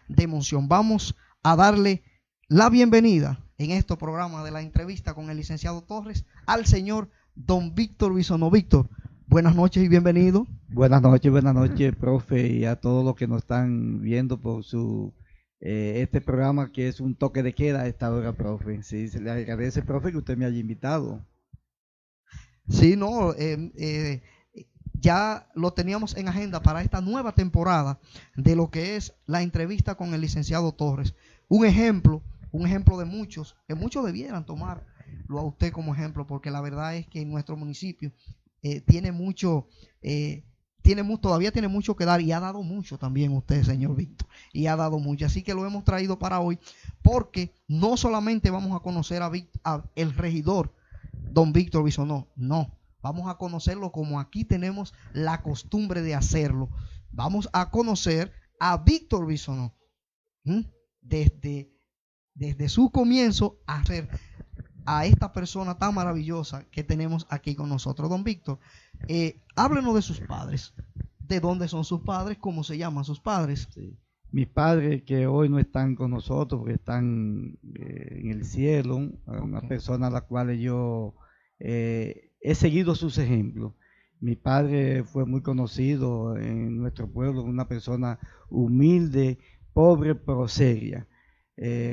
de emoción. Vamos a darle la bienvenida en este programa de la entrevista con el licenciado Torres al señor don Víctor Bisonó. Víctor, buenas noches y bienvenido. Buenas noches, profe, y a todos los que nos están viendo por su este programa que es un toque de queda a esta hora, profe. Sí, se le agradece, profe, que usted me haya invitado. Sí, no, ya lo teníamos en agenda para esta nueva temporada de lo que es la entrevista con el licenciado Torres. Un ejemplo de muchos, que muchos debieran tomarlo a usted como ejemplo, porque la verdad es que en nuestro municipio todavía tiene mucho que dar y ha dado mucho también usted, señor Víctor, y ha dado mucho. Así que lo hemos traído para hoy porque no solamente vamos a conocer a el regidor don Víctor Bisonó, no, vamos a conocerlo como aquí tenemos la costumbre de hacerlo. Vamos a conocer a Víctor Bisonó desde su comienzo a esta persona tan maravillosa que tenemos aquí con nosotros. Don Víctor, háblenos de sus padres. ¿De dónde son sus padres? ¿Cómo se llaman sus padres? Sí. Mis padres que hoy no están con nosotros porque están en el cielo, una persona a la cual yo he seguido sus ejemplos. Mi padre fue muy conocido en nuestro pueblo, una persona humilde, pobre pero seria.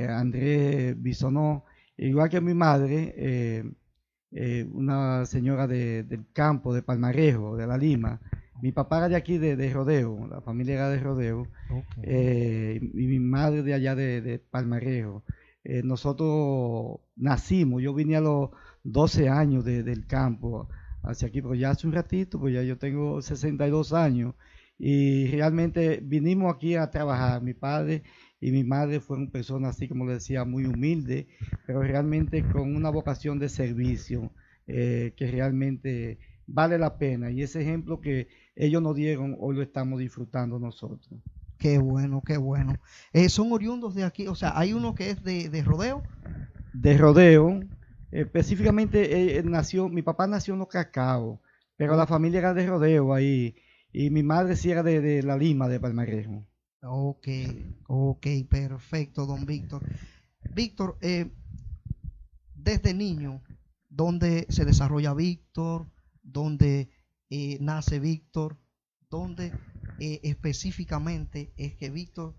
Andrés Bisonó, igual que mi madre, una señora del campo, de Palmarejo, de La Lima. Mi papá era de aquí, de Rodeo, la familia era de Rodeo, y mi madre de allá de Palmarejo. Nosotros nacimos, yo vine a los 12 años del campo hacia aquí, pero ya hace un ratito, pues ya yo tengo 62 años, y realmente vinimos aquí a trabajar. Mi padre y mi madre fueron personas, así como le decía, muy humildes, pero realmente con una vocación de servicio que realmente vale la pena. Y ese ejemplo que ellos nos dieron, hoy lo estamos disfrutando nosotros. Qué bueno, qué bueno. Son oriundos de aquí, o sea, hay uno que es de Rodeo. De Rodeo, específicamente mi papá nació en Los Cacao, pero la familia era de Rodeo ahí, y mi madre sí era de La Lima, de Palmarejo. Ok, ok, perfecto, don Víctor. Víctor, desde niño, ¿dónde se desarrolla Víctor? ¿Dónde nace Víctor? ¿Dónde específicamente es que Víctor,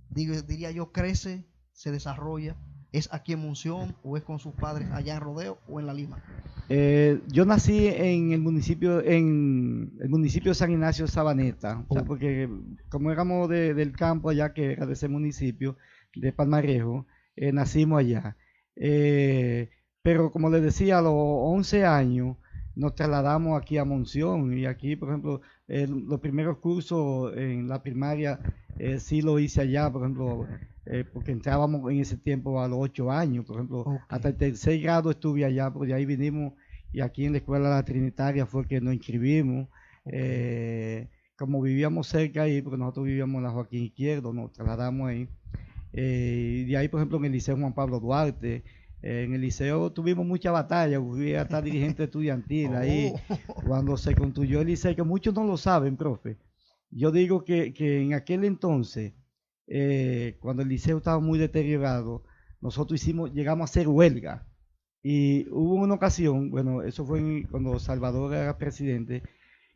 diría yo, crece, se desarrolla? ¿Es aquí en Monción o es con sus padres allá en Rodeo o en La Lima? Yo nací en el municipio de San Ignacio Sabaneta, o sea, porque como éramos del campo allá, que era de ese municipio de Palmarejo, nacimos allá. Pero como les decía, a los 11 años nos trasladamos aquí a Monción, y aquí, por ejemplo, los primeros cursos en la primaria sí lo hice allá, por ejemplo, porque entrábamos en ese tiempo a los 8 años, por ejemplo, hasta el tercer grado estuve allá, porque de ahí vinimos, y aquí en la escuela La Trinitaria fue que nos inscribimos. Como vivíamos cerca ahí, porque nosotros vivíamos en la Joaquín Izquierdo, nos trasladamos ahí. Y de ahí, por ejemplo, en el Liceo Juan Pablo Duarte, en el liceo tuvimos mucha batalla, fui hasta dirigente estudiantil ahí, cuando se construyó el liceo, que muchos no lo saben, profe. Yo digo que en aquel entonces, cuando el liceo estaba muy deteriorado, nosotros llegamos a hacer huelga. Y hubo una ocasión, bueno, eso fue cuando Salvador era presidente,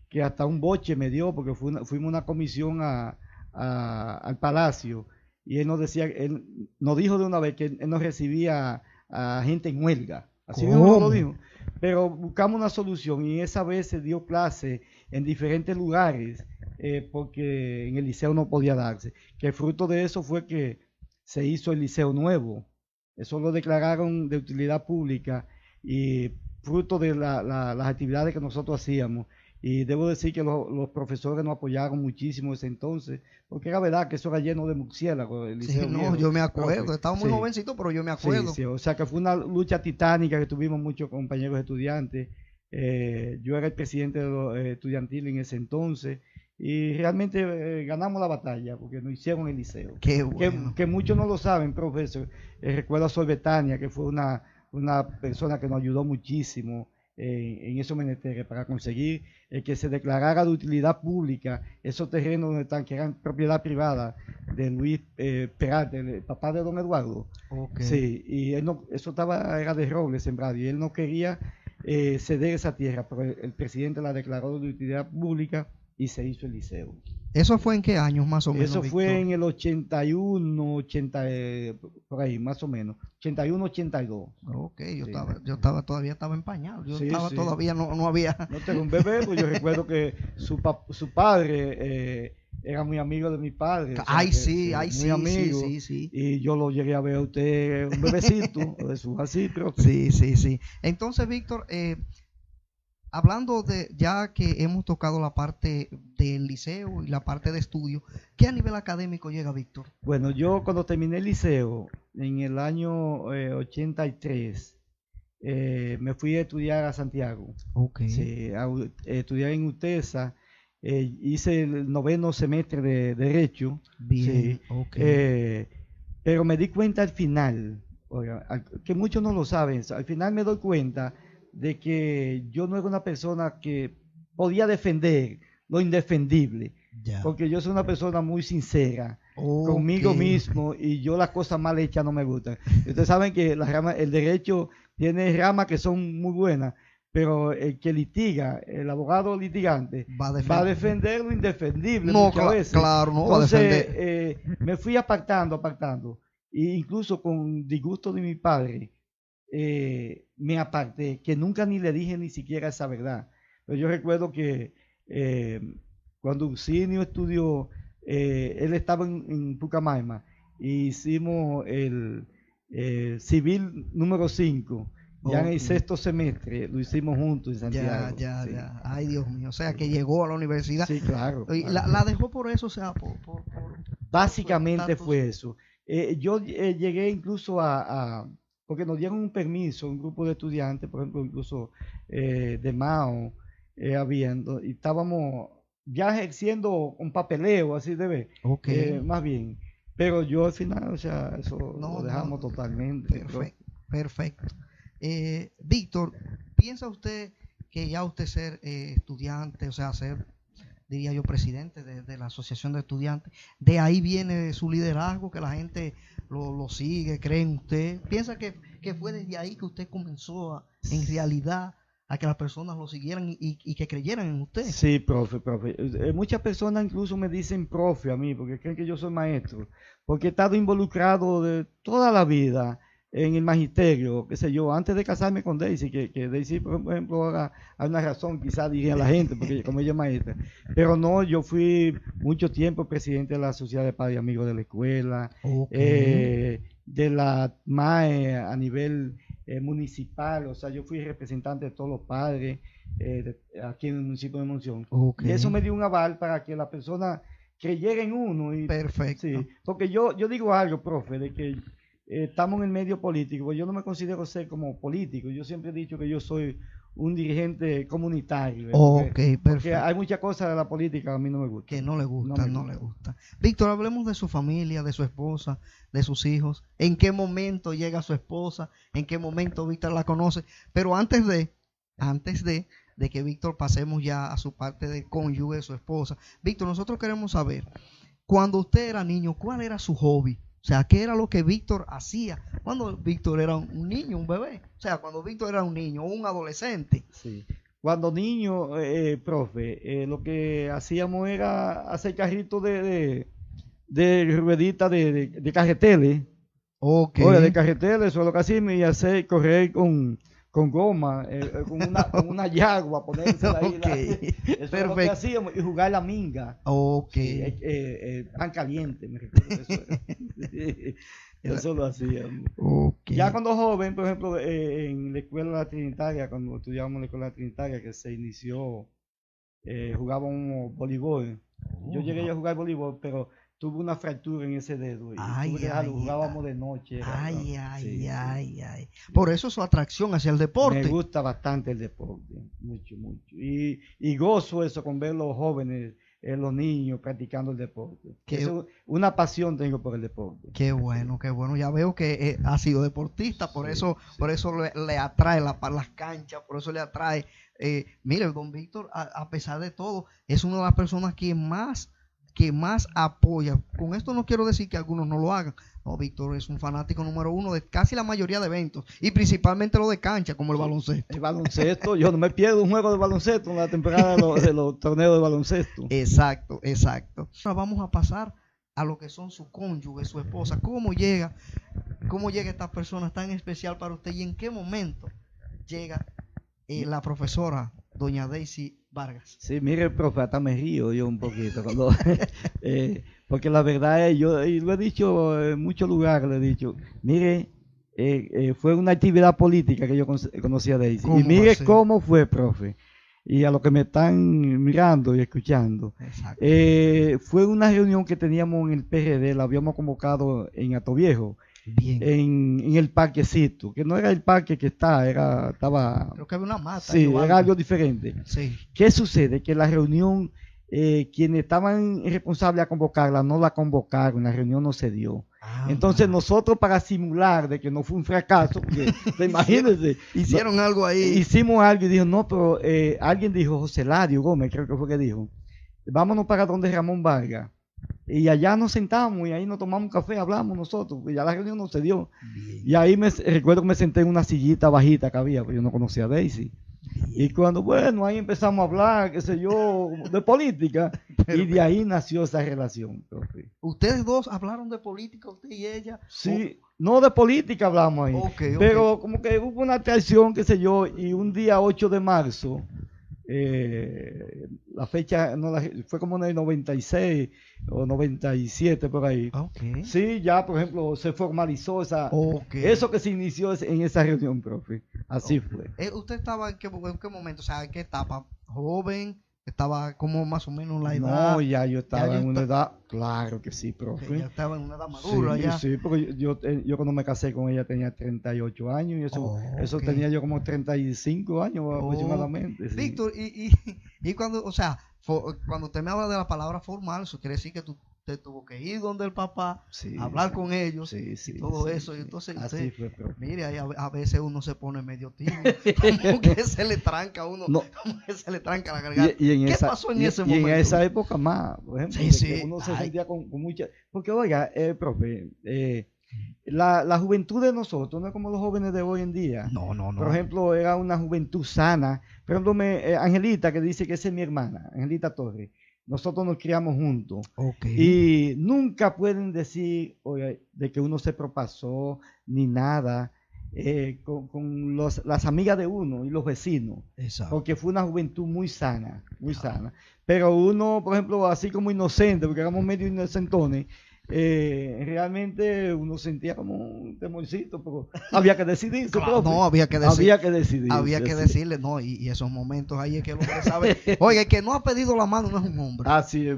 que hasta un boche me dio, porque fuimos una comisión al Palacio, y él nos dijo de una vez que él nos recibía a gente en huelga. Así mismo lo dijo. Pero buscamos una solución, y esa vez se dio clase en diferentes lugares, porque en el liceo no podía darse. Que el fruto de eso fue que se hizo el liceo nuevo. Eso lo declararon de utilidad pública, y fruto de las actividades que nosotros hacíamos. Y debo decir que los profesores nos apoyaron muchísimo ese entonces, porque era verdad que eso era lleno de murciélagos. Sí, no, yo me acuerdo, estaba muy jovencito, pero yo me acuerdo. Sí, o sea que fue una lucha titánica, que tuvimos muchos compañeros estudiantes. Yo era el presidente de los estudiantiles en ese entonces, y realmente ganamos la batalla, porque nos hicieron el liceo. Qué bueno. Que muchos no lo saben, profesor. Recuerdo a Sor Betania, que fue una persona que nos ayudó muchísimo en esos menesteres para conseguir que se declarara de utilidad pública esos terrenos donde están, que eran propiedad privada de Luis Peralta, el papá de don Eduardo. Okay. Sí, y él no, eso era de roble sembrado y él no quería ceder esa tierra, pero el presidente la declaró de utilidad pública y se hizo el liceo. ¿Eso fue en qué años más o menos, Eso Víctor? fue en el 81, 80, por ahí, más o menos. 81, 82. Ok, Sí. todavía estaba en pañal. Yo Sí, estaba sí. todavía, no había. No tengo un bebé, pues yo recuerdo que su padre era muy amigo de mi padre. O sea, Ay, que, sí, muy sí, amigo. sí. Y yo lo llegué a ver a usted, un bebecito, de su así, pero Sí. Entonces, Víctor, hablando de, ya que hemos tocado la parte del liceo y la parte de estudio, ¿qué a nivel académico llega, Víctor? Bueno, yo cuando terminé el liceo, en el año 83, me fui a estudiar a Santiago. Ok. Sí, estudiar en UTESA, hice el 9º semestre de Derecho. Bien, Sí, ok. pero me di cuenta al final, oiga, que muchos no lo saben, al final me doy cuenta de que yo no era una persona que podía defender lo indefendible, Ya. porque yo soy una persona muy sincera conmigo Ok. mismo y yo las cosas mal hechas no me gustan. Ustedes saben que el derecho tiene ramas que son muy buenas, pero el que litiga, el abogado litigante, va a defender lo indefendible No, muchas veces. claro, no va a Entonces, defender. me fui apartando, e incluso con disgusto de mi padre, me aparté, que nunca ni le dije ni siquiera esa verdad. Pero yo recuerdo que cuando Ursinio estudió, él estaba en Pucamaima, y hicimos el civil número 5, ya en el Ok. 6º semestre, lo hicimos juntos en Santiago. Ya. Sí. Ay, Dios mío. O sea, que llegó a la universidad. Sí, claro. Y claro. la dejó por eso, o sea, Básicamente estatus. fue eso. Yo llegué incluso porque nos dieron un permiso, un grupo de estudiantes, por ejemplo, incluso de Mao, habiendo, y estábamos ya ejerciendo un papeleo, así debe, Ok. más bien. Pero yo al final, o sea, eso No, lo dejamos totalmente. Perfecto. Víctor, ¿piensa usted que ya usted ser estudiante, o sea, ser, diría yo, presidente de la Asociación de Estudiantes, de ahí viene su liderazgo, que la gente lo sigue, cree en usted? ¿Piensa que fue desde ahí que usted comenzó en realidad a que las personas lo siguieran y que creyeran en usted? Sí, profe. Muchas personas incluso me dicen profe a mí, porque creen que yo soy maestro, porque he estado involucrado de toda la vida en el magisterio, qué sé yo, antes de casarme con Daisy, que Daisy, por ejemplo, ahora hay una razón, quizás diría la gente, porque como ella es maestra, pero no, yo fui mucho tiempo presidente de la Sociedad de Padres y Amigos de la Escuela, de la MAE a nivel municipal, o sea, yo fui representante de todos los padres aquí en el municipio de Monción. Y eso me dio un aval para que la persona creyera en uno. Perfecto. Sí, porque yo digo algo, profe, de que estamos en el medio político, yo no me considero ser como político, yo siempre he dicho que yo soy un dirigente comunitario. Porque hay muchas cosas de la política que a mí no me gustan. Que no le gusta. Víctor, hablemos de su familia, de su esposa, de sus hijos. ¿En qué momento llega su esposa? ¿En qué momento Víctor la conoce? Pero antes de que Víctor pasemos ya a su parte de cónyuge, su esposa. Víctor, nosotros queremos saber, cuando usted era niño, ¿cuál era su hobby? O sea, ¿qué era lo que Víctor hacía cuando Víctor era un niño, un bebé? O sea, cuando Víctor era un niño o un adolescente. Sí. Cuando niño, profe, lo que hacíamos era hacer carritos de rueditas de carreteles. Ok. Oye, de carreteles, eso es lo que hacíamos, y hacer correr con goma, con una yagua, ponérsela ahí. Okay. Eso es lo que hacíamos, y jugar la minga. Ok. Pan caliente, me recuerdo eso. Eso lo hacíamos. Okay. Ya cuando joven, por ejemplo, en la escuela trinitaria, cuando estudiábamos en la escuela trinitaria, que se inició, jugábamos voleibol. Yo llegué a jugar voleibol, pero tuve una fractura en ese dedo y jugábamos de noche. Ay. Por eso su atracción hacia el deporte. Me gusta bastante el deporte, mucho. Y gozo eso con ver los jóvenes los niños practicando el deporte. Qué- Una pasión tengo por el deporte. Qué bueno, qué bueno. Ya veo que ha sido deportista, por eso le atrae las canchas, por eso le atrae. Mire, don Víctor, a pesar de todo, es una de las personas que más apoya. Con esto no quiero decir que algunos no lo hagan. No, Víctor es un fanático número uno de casi la mayoría de eventos, y principalmente lo de cancha, como el baloncesto. El baloncesto, yo no me pierdo un juego de baloncesto en la temporada de los torneos de baloncesto. Exacto, exacto. Ahora vamos a pasar a lo que son su cónyuge, su esposa. ¿Cómo llega esta persona tan especial para usted y en qué momento llega la profesora doña Daisy Vargas? Sí, mire, profe, hasta me río yo un poquito, porque la verdad es, yo y lo he dicho en muchos lugares, le he dicho, mire, fue una actividad política que yo conocí a Daisy, y mire así? cómo fue, profe, y a los que me están mirando y escuchando, Exacto. fue una reunión que teníamos en el PRD, la habíamos convocado en Atoviejo, Bien. en el parquecito, que no era el parque que estaba, Creo que había una mata. sí, era algo diferente. Sí. ¿Qué sucede? Que la reunión, quienes estaban responsables a convocarla, no la convocaron, la reunión no se dio. Entonces nosotros, para simular de que no fue un fracaso, porque imagínense, hicieron algo ahí. Hicimos algo y dijo, no, pero alguien dijo, José Ladio Gómez, creo que fue que dijo, vámonos para donde Ramón Vargas. Y allá nos sentamos y ahí nos tomamos un café, hablamos nosotros, y ya la reunión no se dio. Bien. Y ahí recuerdo que me senté en una sillita bajita que había, porque yo no conocía a Daisy. Y cuando, bueno, ahí empezamos a hablar, qué sé yo, de política, y de ahí nació esa relación, profe. ¿Ustedes dos hablaron de política, usted y ella? Sí, no de política hablamos ahí, Ok. pero como que hubo una atracción, qué sé yo, y un día 8 de marzo, la fecha fue como en el 96 o 97 por ahí. Okay. Sí, ya por ejemplo se formalizó eso que se inició en esa reunión, profe. Así fue. ¿Usted estaba en qué momento? O sea, ¿en qué etapa? ¿Joven? ¿Estaba como más o menos la edad? No, ya yo estaba en una edad, claro que sí, profe. Ya estaba en una edad madura, sí, ya. Sí, porque yo cuando me casé con ella tenía 38 años y eso tenía yo como 35 años aproximadamente. Sí. Víctor, y cuando, o sea, cuando usted me habla de la palabra formal, eso quiere decir que usted tuvo que ir donde el papá, hablar con ellos y todo eso. Y entonces, así fue, profe. Mire, ahí a veces uno se pone medio tímido, como que se le tranca a uno, como que se le tranca la garganta. ¿Qué pasó en ese momento? Y en esa época más, por ejemplo, que uno se sentía con mucha... Porque, oiga, profe, la juventud de nosotros no es como los jóvenes de hoy en día. No. Por ejemplo, era una juventud sana. Por ejemplo, Angelita, que dice que esa es mi hermana, Angelita Torres. Nosotros nos criamos juntos. Y nunca pueden decir, oye, de que uno se propasó ni nada con las amigas de uno y los vecinos. Exacto. Porque fue una juventud muy sana, muy sana. Pero uno, por ejemplo, así como inocente, porque éramos medio inocentones, realmente uno sentía como un temorcito, pero había que decidirse. Claro, no, había que decirle, no, y esos momentos ahí es que el hombre sabe, oiga, el que no ha pedido la mano no es un hombre. Así es.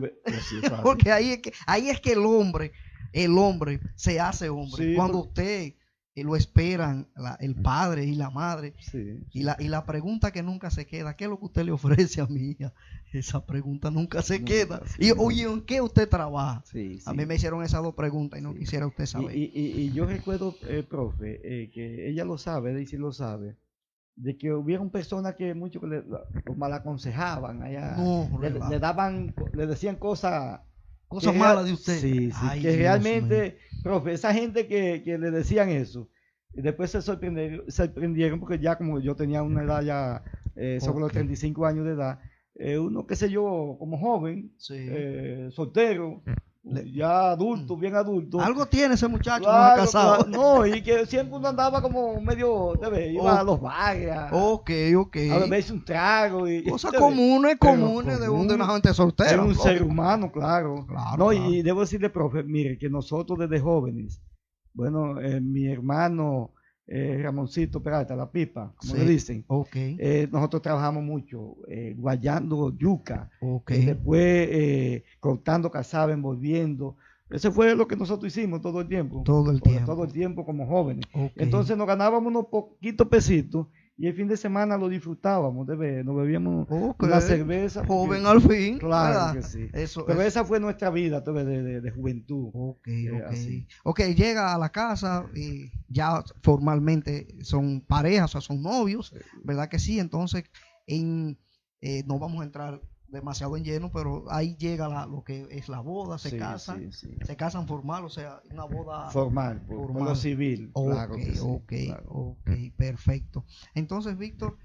Porque ahí es que el hombre se hace hombre. Sí, cuando usted lo esperan el padre y la madre, y la pregunta que nunca se queda, ¿qué es lo que usted le ofrece a mi hija? Esa pregunta nunca se queda. Y oye, ¿en qué usted trabaja? A mí me hicieron esas dos preguntas y no quisiera usted saber. Y yo recuerdo, profe, que ella lo sabe, Daisy lo sabe, de que hubieron personas que mucho que lo mal aconsejaban allá, le decían cosas malas de usted. Sí, Ay, que Dios realmente, mío. profe, esa gente que le decían eso, y después se sorprendieron porque ya como yo tenía una edad ya sobre los 35 años de edad, uno, qué sé yo, como joven, soltero, ya adulto, bien adulto. Algo tiene ese muchacho, claro, no casado. Claro, no, y que siempre uno andaba como medio, iba a los bares. Ok. A beberse un trago. Cosas comunes de una gente soltera. Es un ser humano, claro. No, y debo decirle, profe, mire, que nosotros desde jóvenes, bueno, mi hermano Ramoncito Peralta, la pipa, como le dicen, nosotros trabajamos mucho, guayando yuca, después cortando cazabe, envolviendo. Ese fue lo que nosotros hicimos todo el tiempo. Todo el tiempo como jóvenes. Entonces nos ganábamos unos poquitos pesitos y el fin de semana lo disfrutábamos, nos bebíamos Okay. una cerveza. Joven al fin, Claro ¿verdad? que sí. Eso, Pero eso. esa fue nuestra vida de juventud. Ok, Así. ok. Ok, llega a la casa y ya formalmente son parejas, o sea, son novios, ¿verdad que sí? Entonces, no vamos a entrar demasiado en lleno, pero ahí llega lo que es la boda, se Sí, casan, sí, sí. se casan formal, o sea, una boda Formal, por lo civil. Ok, Claro que sí, ok, claro. ok, perfecto. Entonces, Víctor,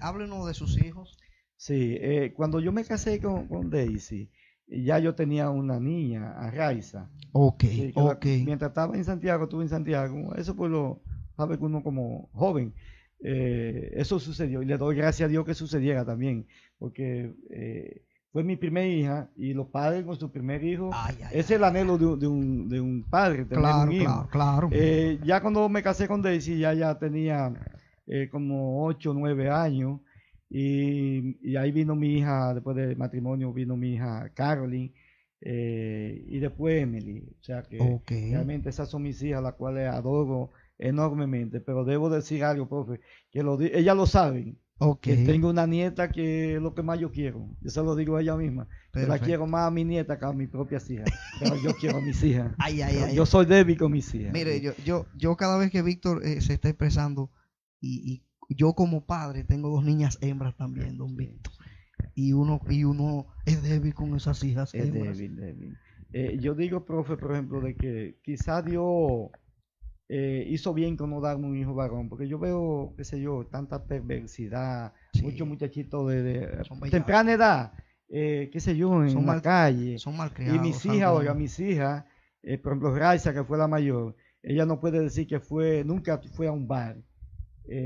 háblenos de sus hijos. Sí, cuando yo me casé con Daisy, ya yo tenía una niña, a Raiza. Ok, Sí, ok. mientras estaba en Santiago, estuve en Santiago. Eso pues lo sabe que uno como joven. Eso sucedió y le doy gracias a Dios que sucediera también, porque fue mi primera hija y los padres con su primer hijo, Ay, ay, es ay, el anhelo de un padre, tener claro, un hijo. claro, claro. Ya cuando me casé con Daisy, ya tenía como 8 o 9 años y ahí vino mi hija, después del matrimonio vino mi hija Caroline. Y después Emily, o sea que Ok. realmente esas son mis hijas, las cuales adoro enormemente, pero debo decir algo, profe, que ellas lo saben, Ok, que tengo una nieta que es lo que más yo quiero, yo se lo digo a ella misma, yo la perfecto. quiero más a mi nieta que a mis propias hijas, pero yo quiero a mis hijas, Ay, ay, ay. yo soy débil con mis hijas. Mire, yo cada vez que Víctor se está expresando, y yo como padre tengo dos niñas hembras también, don Sí, Víctor, y uno es débil con esas hijas es hembras. débil, débil. Yo digo, profe, por ejemplo, de que quizá Dios hizo bien con no darme un hijo varón, porque yo veo, qué sé yo, tanta perversidad, Sí, muchos muchachitos de son bellas, temprana edad, qué sé yo, son en la calle. son Y malcriados mis hijas, oiga, algunos. mis hijas, por ejemplo, Raiza, que fue la mayor, ella no puede decir que nunca fue a un bar.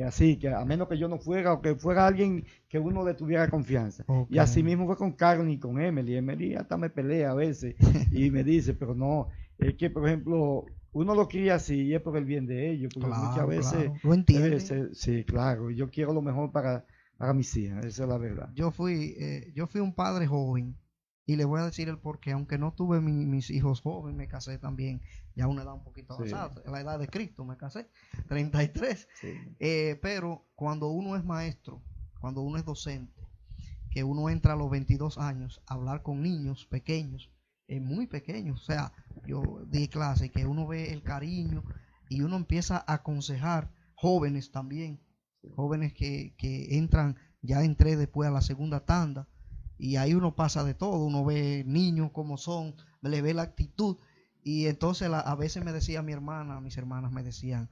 Así que a menos que yo no fuera o que fuera alguien que uno le tuviera confianza. Ok. Y así mismo fue con Carmen y con Emily. Emily hasta me pelea a veces y me dice, pero no, es que por ejemplo, uno lo cría así y es por el bien de ellos, porque muchas Claro, veces, claro. Lo entienden. sí, claro, yo quiero lo mejor para mis hijas, esa es la verdad. Yo fui un padre joven y le voy a decir el porqué, aunque no tuve mis hijos jóvenes, me casé también ya a una edad un poquito Sí, avanzada, a la edad de Cristo me casé, 33. sí, Pero cuando uno es maestro, cuando uno es docente, que uno entra a los 22 años a hablar con niños pequeños, muy pequeños, o sea, yo di clase que uno ve el cariño y uno empieza a aconsejar jóvenes también, jóvenes que entran, ya entré después a la segunda tanda y ahí uno pasa de todo, uno ve niños como son, le ve la actitud y entonces a veces me decía mi hermana, mis hermanas me decían,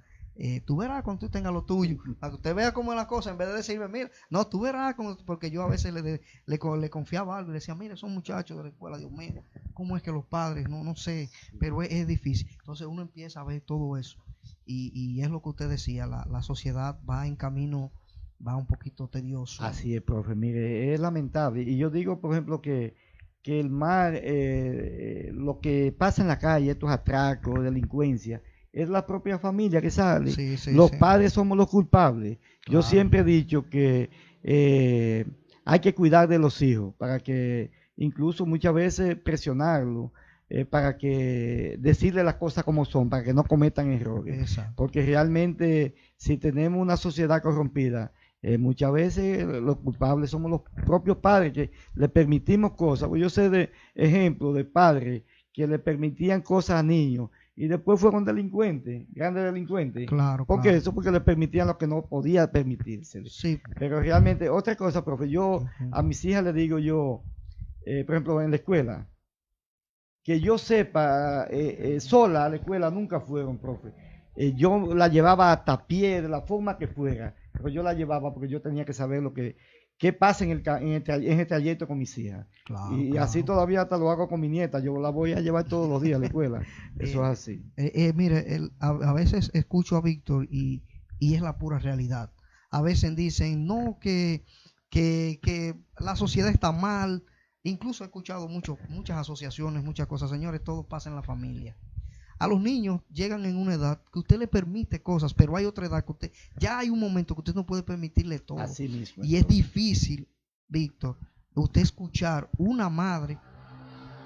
tú verás cuando tú tengas lo tuyo, para que usted vea cómo es la cosa, en vez de decirme, mira, no, tú verás, porque yo a veces le confiaba algo y le decía, mire, son muchachos de la escuela, Dios mío, cómo es que los padres, no sé, pero es difícil. Entonces uno empieza a ver todo eso y es lo que usted decía, la sociedad va en camino, va un poquito tedioso. Así es, profe, mire, es lamentable. Y yo digo, por ejemplo, que el mar, lo que pasa en la calle, estos atracos, delincuencia, es la propia familia que sale. Sí, sí, Los sí. padres somos los culpables. Yo Claro. siempre he dicho que hay que cuidar de los hijos, para que incluso muchas veces presionarlos, para que decirle las cosas como son, para que no cometan errores. Exacto. Porque realmente si tenemos una sociedad corrompida, muchas veces los culpables somos los propios padres que le permitimos cosas. Pues yo sé de ejemplos de padres que le permitían cosas a niños y después fueron delincuentes, grandes delincuentes. Claro, ¿Por qué? claro. Eso porque le permitían lo que no podía permitirse. Sí. Pero realmente, otra cosa, profe, yo Ujú. a mis hijas le digo yo, por ejemplo, en la escuela, que yo sepa, sola a la escuela nunca fueron, profe. Yo la llevaba hasta a pie, de la forma que fuera, pero yo la llevaba porque yo tenía que saber qué pasa en el trayecto con mis hijas. Claro, Y claro. así todavía hasta lo hago con mi nieta, yo la voy a llevar todos los días a la escuela. Eso es así. Mire, a veces escucho a Víctor y es la pura realidad. A veces dicen, no, que la sociedad está mal. Incluso he escuchado muchas asociaciones, muchas cosas. Señores, todo pasa en la familia. A los niños llegan en una edad que usted le permite cosas, pero hay otra edad que ya hay un momento que usted no puede permitirle todo. Así mismo. Y es difícil, Víctor, usted escuchar una madre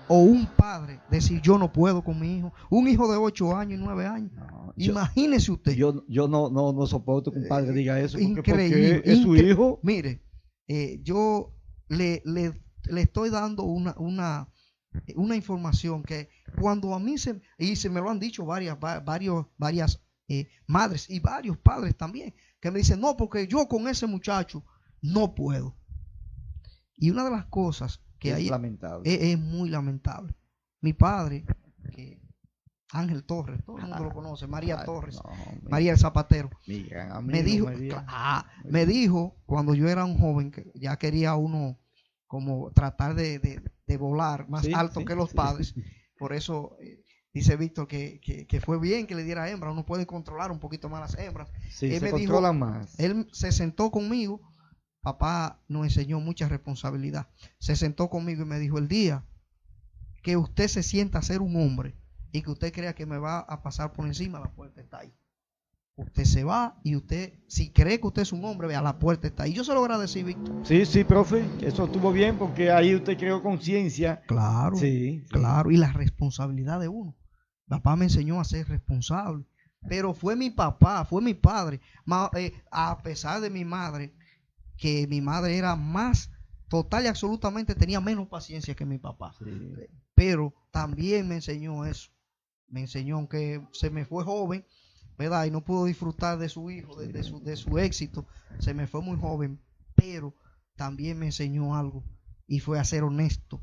o un padre decir yo no puedo con mi hijo, un hijo de 8 años y 9 años. No, imagínese usted. Yo no soporto que un padre diga eso. Increíble. Porque es su hijo. Mire, yo le estoy dando una información que cuando a mí se me lo han dicho varias madres y varios padres también, que me dicen, no, porque yo con ese muchacho no puedo. Y una de las cosas que hay es muy lamentable. Mi padre, Ángel Torres, todo el mundo lo conoce, María Torres, María el Zapatero, me dijo cuando yo era un joven que ya quería uno como tratar de volar más alto que los padres. Por eso dice Víctor que fue bien que le diera hembra. Uno puede controlar un poquito más las hembras. Sí, se controlan más. Él se sentó conmigo. Papá nos enseñó mucha responsabilidad. Se sentó conmigo y me dijo, el día que usted se sienta a ser un hombre y que usted crea que me va a pasar por encima, la puerta está ahí. Usted se va y usted, si cree que usted es un hombre, vea, la puerta está ahí. Yo se lo agradecí, Víctor. Sí, profe, eso estuvo bien porque ahí usted creó conciencia. Claro, claro, y la responsabilidad de uno. Papá me enseñó a ser responsable, pero fue mi papá, fue mi padre, a pesar de mi madre, que mi madre era más total y absolutamente, tenía menos paciencia que mi papá. Sí. Pero también me enseñó eso. Me enseñó, aunque se me fue joven, ¿verdad? Y no pudo disfrutar de su hijo, de su éxito. Se me fue muy joven, pero también me enseñó algo y fue a ser honesto.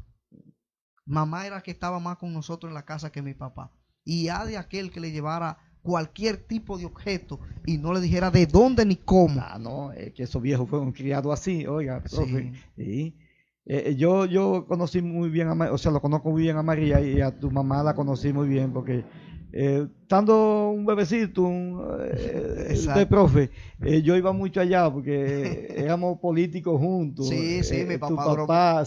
Mamá era que estaba más con nosotros en la casa que mi papá. Y ya de aquel que le llevara cualquier tipo de objeto y no le dijera de dónde ni cómo. No, es que esos viejos fueron criados así, oiga, profe. Sí. Yo conocí muy bien lo conozco muy bien a María y a tu mamá la conocí muy bien porque estando un bebecito, usted, profe, yo iba mucho allá porque éramos políticos juntos. Sí, mi papá duró. Papá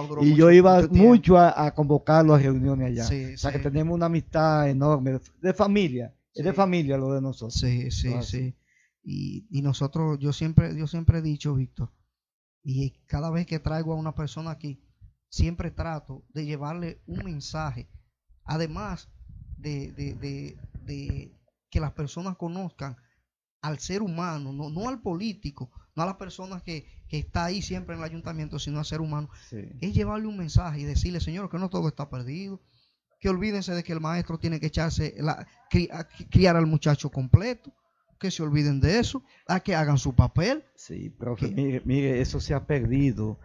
duró y yo iba mucho a convocarlo a reuniones allá. Sí, o sea que tenemos una amistad enorme, de familia, es de familia lo de nosotros. Sí. Y nosotros, yo siempre he dicho, Víctor, y cada vez que traigo a una persona aquí, siempre trato de llevarle un mensaje. Además de que las personas conozcan al ser humano, no al político, no a las personas que está ahí siempre en el ayuntamiento, sino al ser humano. Sí. Es llevarle un mensaje y decirle, señor, que no todo está perdido, que olvídense de que el maestro tiene que criar al muchacho completo, que se olviden de eso, a que hagan su papel. Sí, profe, mire, eso se ha perdido.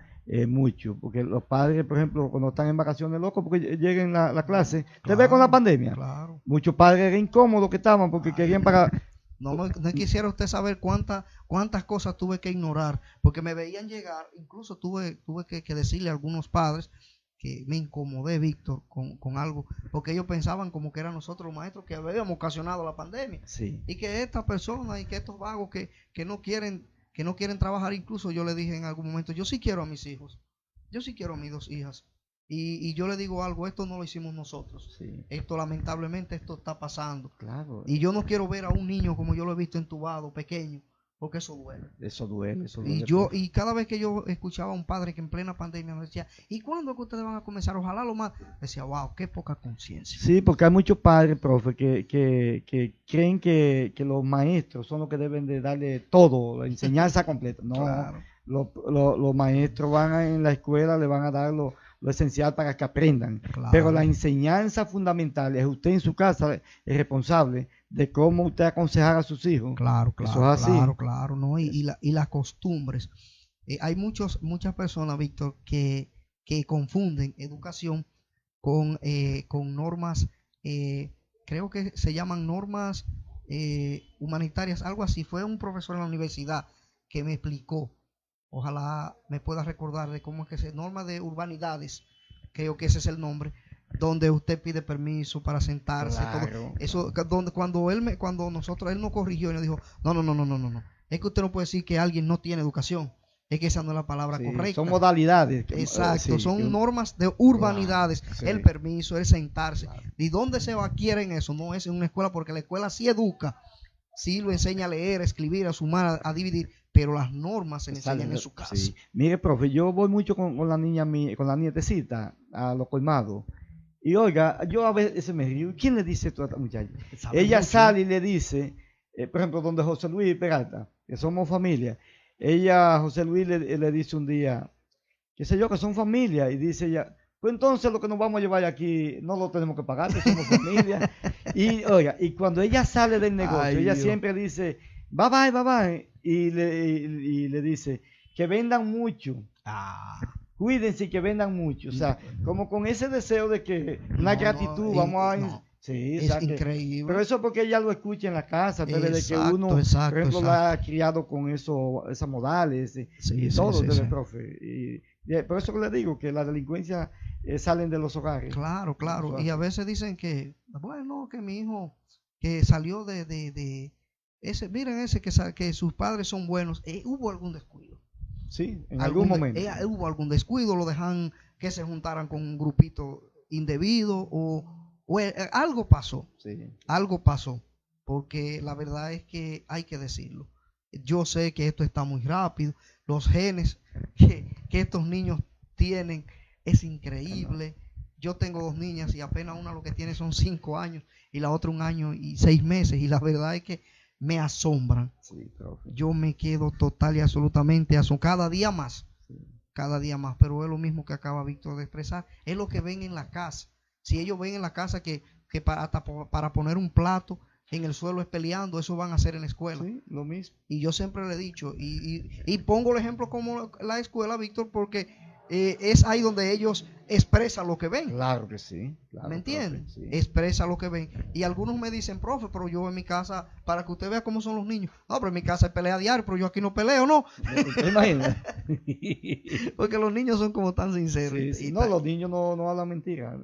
Mucho, porque los padres, por ejemplo, cuando están en vacaciones locos porque lleguen la clase, te ve con la pandemia. Claro. Muchos padres eran incómodos que estaban porque querían pagar. No quisiera usted saber cuántas cosas tuve que ignorar, porque me veían llegar, incluso tuve que decirle a algunos padres que me incomodé, Víctor, con algo, porque ellos pensaban como que eran nosotros los maestros que habíamos ocasionado la pandemia. Sí. Y que estas personas y que estos vagos que no quieren trabajar, incluso yo le dije en algún momento, yo sí quiero a mis hijos, yo sí quiero a mis 2 hijas, y yo le digo algo, esto no lo hicimos nosotros, esto lamentablemente esto está pasando, claro. Y yo no quiero ver a un niño como yo lo he visto entubado, pequeño, porque eso duele. Y cada vez que yo escuchaba a un padre que en plena pandemia me decía, ¿y cuándo es que ustedes van a comenzar? Ojalá lo más, decía, wow, qué poca conciencia. Sí, porque hay muchos padres, profe, que creen que los maestros son los que deben de darle todo, la enseñanza completa. No, claro. Los maestros van en la escuela, le van a dar lo esencial para que aprendan. Claro. Pero la enseñanza fundamental es usted en su casa, es responsable de cómo usted aconsejar a sus hijos. Claro, eso es así. Claro, ¿no? Y las costumbres. Hay muchas personas, Víctor, que confunden educación con normas, creo que se llaman normas humanitarias, algo así. Fue un profesor en la universidad que me explicó, ojalá me pueda recordar de cómo es que se norma de urbanidades, creo que ese es el nombre, donde usted pide permiso para sentarse, claro, todo eso, donde cuando él nos corrigió y nos dijo, no, es que usted no puede decir que alguien no tiene educación, es que esa no es la palabra correcta. Son modalidades. Exacto, son normas de urbanidades, claro, el permiso, el sentarse. Claro. ¿Y dónde se adquieren eso? No es en una escuela, porque la escuela sí educa, sí lo enseña a leer, a escribir, a sumar, a dividir, pero las normas se le enseñan en su casa. Sí. Mire, profe, yo voy mucho con la niña con la nietecita a los colmados. Y oiga, yo a veces me río. ¿Quién le dice esto a esta muchacha? Ella sale y le dice, por ejemplo, donde José Luis Peralta, que somos familia, José Luis le dice un día, qué sé yo, que son familia, y dice ella, pues entonces lo que nos vamos a llevar aquí no lo tenemos que pagar, que somos familia. Y oiga, y cuando ella sale del negocio, ella siempre dice, bye bye, bye bye, y le dice, que vendan mucho. Cuídense y que vendan mucho. O sea, como con ese deseo de que una gratitud, vamos a... Sí, es increíble. Pero eso porque ella lo escucha en la casa, desde que uno, por ejemplo, la ha criado con esas modales y todo, desde el profe. Y por eso que le digo que la delincuencia salen de los hogares. Claro, claro. Y a veces dicen que, bueno, que mi hijo que salió de ese, miren ese que sus padres son buenos, hubo algún descuido. Sí, en algún momento. Hubo algún descuido, lo dejan que se juntaran con un grupito indebido o algo pasó. Sí. Algo pasó, porque la verdad es que hay que decirlo. Yo sé que esto está muy rápido, los genes que estos niños tienen es increíble. Yo tengo 2 niñas y apenas una lo que tiene son 5 años y la otra 1 año y 6 meses, y la verdad es que me asombran. Sí, yo me quedo total y absolutamente asombrado cada día más. Sí. Cada día más, pero es lo mismo que acaba Víctor de expresar, es lo que ven en la casa. Si ellos ven en la casa que hasta para poner un plato en el suelo es peleando, eso van a hacer en la escuela. Sí, lo mismo. Y yo siempre le he dicho, y pongo el ejemplo como la escuela, Víctor, porque es ahí donde ellos expresan lo que ven. Claro que sí. Claro, ¿me entienden? Sí. Expresa lo que ven. Y algunos me dicen, profe, pero yo en mi casa, para que usted vea cómo son los niños. No, pero en mi casa es pelea diario, pero yo aquí no peleo, ¿no? ¿Te imaginas? Porque los niños son como tan sinceros. Sí, sí. No, los niños no hablan mentira.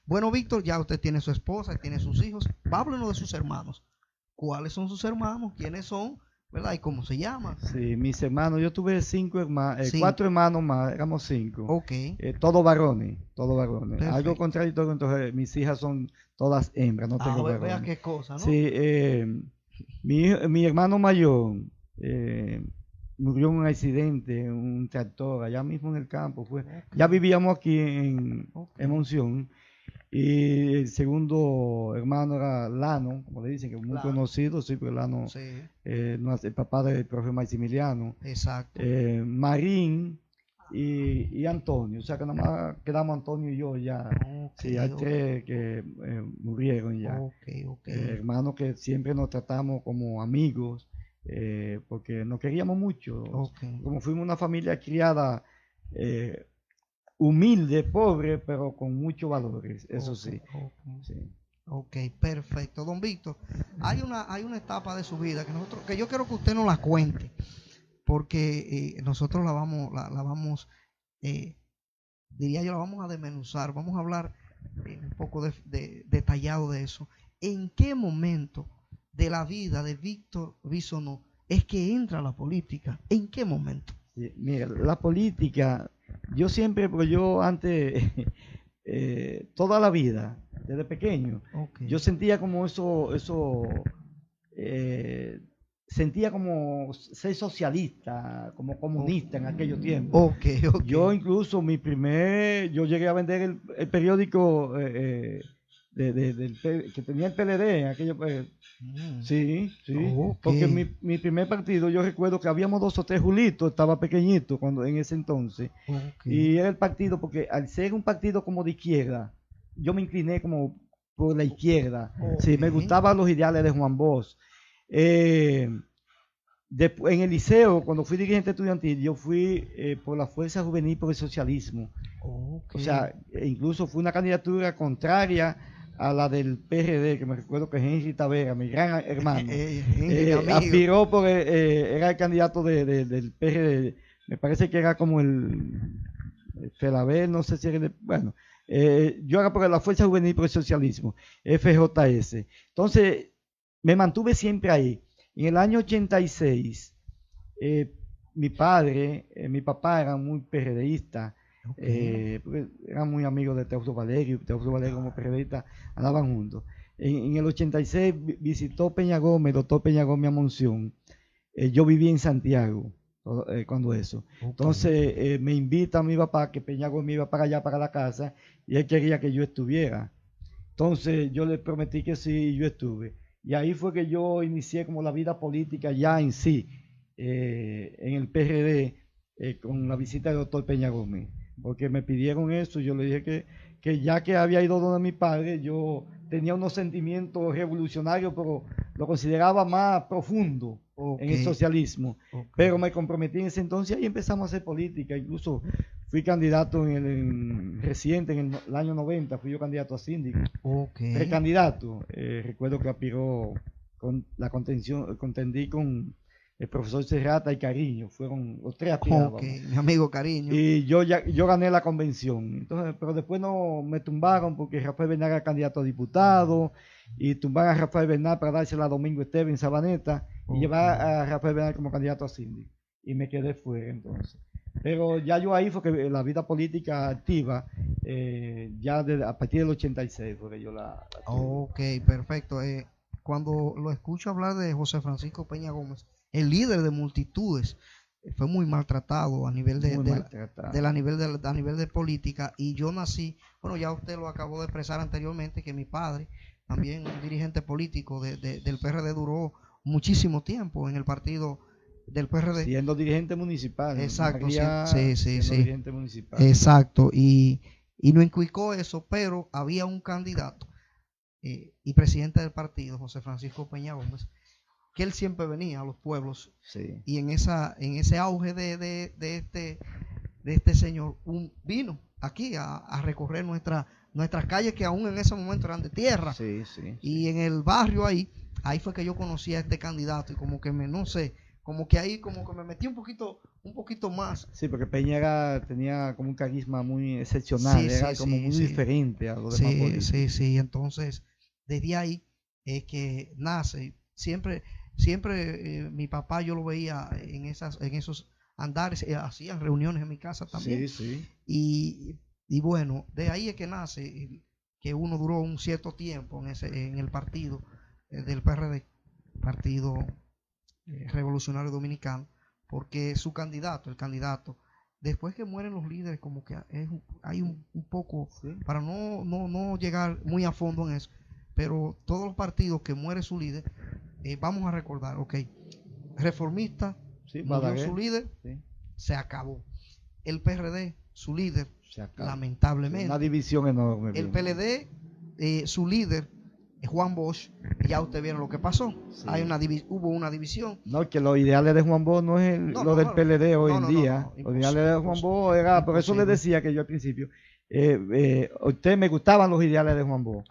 Bueno, Víctor, ya usted tiene su esposa y tiene sus hijos. Háblenos de sus hermanos. ¿Cuáles son sus hermanos? ¿Quiénes son? ¿Verdad? ¿Y cómo se llaman? Sí, mis hermanos, yo tuve 5 hermanos, 4 hermanos más, éramos 5. Ok. Todos varones, todos varones. Perfecto. Algo contradictorio, entonces mis hijas son todas hembras, no tengo varones. Vea qué cosa, ¿no? Sí, mi hermano mayor murió en un accidente, un tractor, allá mismo en el campo. Ya vivíamos aquí en Monción. Y el segundo hermano era Lano, como le dicen, que es muy conocido, sí, pero Lano, sí. El papá del profe Maximiliano. Exacto. Marín y Antonio, o sea que nada más quedamos Antonio y yo ya. Sí, hay 3 que murieron ya. Hermanos que siempre nos tratamos como amigos, porque nos queríamos mucho. Como fuimos una familia criada humilde, pobre, pero con muchos valores, eso sí. Ok, perfecto. Don Víctor, hay una etapa de su vida que yo quiero que usted nos la cuente, porque nosotros la vamos diría yo, la vamos a desmenuzar, vamos a hablar un poco detallado de eso. ¿En qué momento de la vida de Víctor Bisonó es que entra la política? ¿En qué momento? Sí, mira, la política... Yo siempre, porque yo antes, toda la vida, desde pequeño, yo sentía como sentía como ser socialista, como comunista en aquellos tiempos. Yo incluso yo llegué a vender el periódico que tenía el PLD en aquello. Sí. Porque mi primer partido, yo recuerdo que habíamos 2 o 3 Julitos, estaba pequeñito en ese entonces. Y era el partido, porque al ser un partido como de izquierda, yo me incliné como por la izquierda. Sí, me gustaban los ideales de Juan Bosch. Después, en el liceo, cuando fui dirigente estudiantil, yo fui por la Fuerza Juvenil por el Socialismo. O sea, incluso fue una candidatura contraria a la del PRD, que me recuerdo que Henry Tavera, mi gran hermano, aspiró era el candidato del PRD, me parece que era como el Felabel, no sé si era bueno, yo era por la Fuerza Juvenil por el Socialismo, FJS. Entonces, me mantuve siempre ahí. En el año 86, mi papá era muy PRDista, eran muy amigos de Teófilo Valerio como PRDista andaban juntos. En el 86 visitó Peña Gómez, doctor Peña Gómez a Monción, yo vivía en Santiago cuando eso. Okay. Entonces me invita mi papá, que Peña Gómez iba para allá, para la casa, y él quería que yo estuviera. Entonces yo le prometí que sí y yo estuve. Y ahí fue que yo inicié como la vida política ya en sí, en el PRD, con la visita del doctor Peña Gómez. Porque me pidieron eso, yo le dije que ya que había ido donde mi padre, yo tenía unos sentimientos revolucionarios, pero lo consideraba más profundo en el socialismo. Pero me comprometí en ese entonces y empezamos a hacer política. Incluso fui candidato reciente, en el año 90, fui yo candidato a síndico. Precandidato. Recuerdo que aspiró con la contención, contendí con el profesor Serrata y Cariño, fueron los tres aspirábamos. Mi amigo Cariño. Y yo gané la convención. Entonces, pero después no me tumbaron porque Rafael Bernal era candidato a diputado y tumbaron a Rafael Bernal para dársela a Domingo Esteban en Sabaneta y llevar a Rafael Bernal como candidato a síndico. Y me quedé fuera entonces. Pero ya yo ahí fue que la vida política activa, ya a partir del 86 fue que yo la tuve. Ok, perfecto. Cuando lo escucho hablar de José Francisco Peña Gómez, el líder de multitudes, fue muy maltratado a nivel a nivel de política, y yo nací, bueno, ya usted lo acabó de expresar anteriormente, que mi padre, también un dirigente político del PRD, duró muchísimo tiempo en el partido del PRD. Siendo dirigente municipal. Exacto, sí. Dirigente municipal. Exacto, y no inculcó eso, pero había un candidato y presidente del partido, José Francisco Peña Gómez, que él siempre venía a los pueblos, sí. Y en ese auge de este señor, vino aquí a recorrer nuestras calles, que aún en ese momento eran de tierra, y en el barrio ahí fue que yo conocí a este candidato, y como que no sé, como que ahí como que me metí un poquito más. Sí, porque Peña tenía como un carisma muy excepcional, muy diferente a los demás políticos. Sí, entonces desde ahí es que nace, siempre mi papá, yo lo veía en esos andares, hacían reuniones en mi casa también. Y bueno, de ahí es que nace que uno duró un cierto tiempo en el partido del PRD, Partido Revolucionario Dominicano, porque el candidato, después que mueren los líderes, como que hay un poco, para no llegar muy a fondo en eso, pero todos los partidos que muere su líder, vamos a recordar, Reformista, murió su líder, se acabó. El PRD, su líder, lamentablemente. Una división enorme. El PLD, su líder, Juan Bosch, ya ustedes vieron lo que pasó. Hubo una división. No, que los ideales de Juan Bosch no es lo del PLD hoy en día. Los ideales de Juan Bosch era, por eso le decía que yo al principio, usted me gustaban los ideales de Juan Bosch.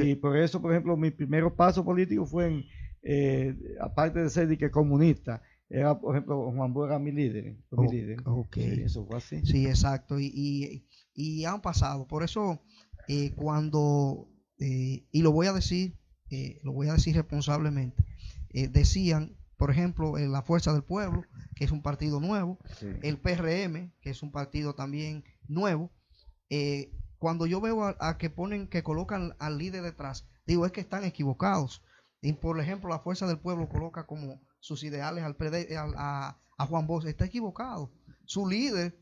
Y por eso, por ejemplo, mi primer paso político fue aparte de ser comunista, era, por ejemplo, Juan Bosch era mi líder. Sí, eso fue así. Sí, exacto. Y han pasado. Por eso, y lo voy a decir responsablemente, decían, por ejemplo, la Fuerza del Pueblo, que es un partido nuevo, el PRM, que es un partido también nuevo, cuando yo veo a que colocan al líder detrás, digo, es que están equivocados. Y por ejemplo, la Fuerza del Pueblo coloca como sus ideales a Juan Bosch, está equivocado. Su líder,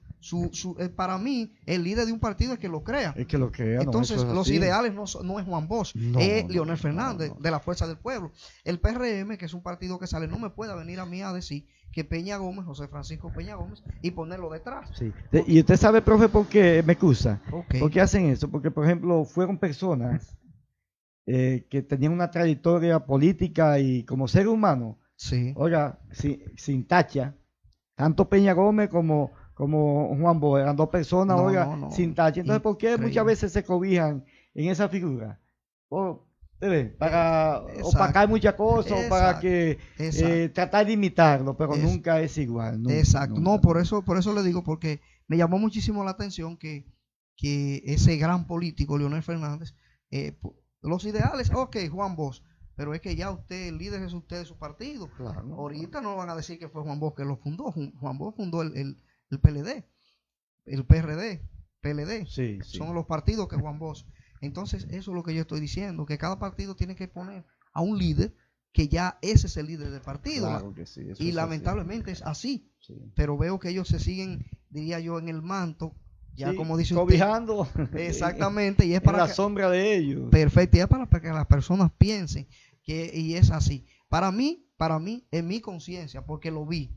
para mí, el líder de un partido es que lo crea. Entonces, los ideales no es Juan Bosch, es Leonel Fernández, de la Fuerza del Pueblo. El PRM, que es un partido que sale, no me puede venir a mí a decir que Peña Gómez, José Francisco Peña Gómez, y ponerlo detrás. Y usted sabe, profe, por qué me excusa. ¿Por qué hacen eso? Porque, por ejemplo, fueron personas que tenían una trayectoria política y como ser humano, oiga, sin tacha, tanto Peña Gómez como Juan Bosch, eran dos personas, sin tacha. Entonces, ¿por qué muchas veces se cobijan en esa figura? Para opacar muchas cosas, o para que tratar de imitarlo, pero nunca es igual. Exacto. Nunca. No, por eso le digo, porque me llamó muchísimo la atención que ese gran político, Leonel Fernández, los ideales, Juan Bosch, pero es que ya el líder es usted de su partido. Claro. Ahorita no van a decir que fue Juan Bosch que lo fundó. Juan Bosch fundó el PLD, el PRD, PLD. Son los partidos que Juan Bosch. Entonces, eso es lo que yo estoy diciendo, que cada partido tiene que poner a un líder que ya ese es el líder del partido. Claro que sí, eso Y es lamentablemente es así. así. Sí. Pero veo que ellos se siguen, diría yo, en el manto, ya Sí, como dice cobijando usted. Exactamente, y es en para la sombra de ellos. perfecto, y es para que las personas piensen y es así. Para mí, en mi conciencia, porque lo vi,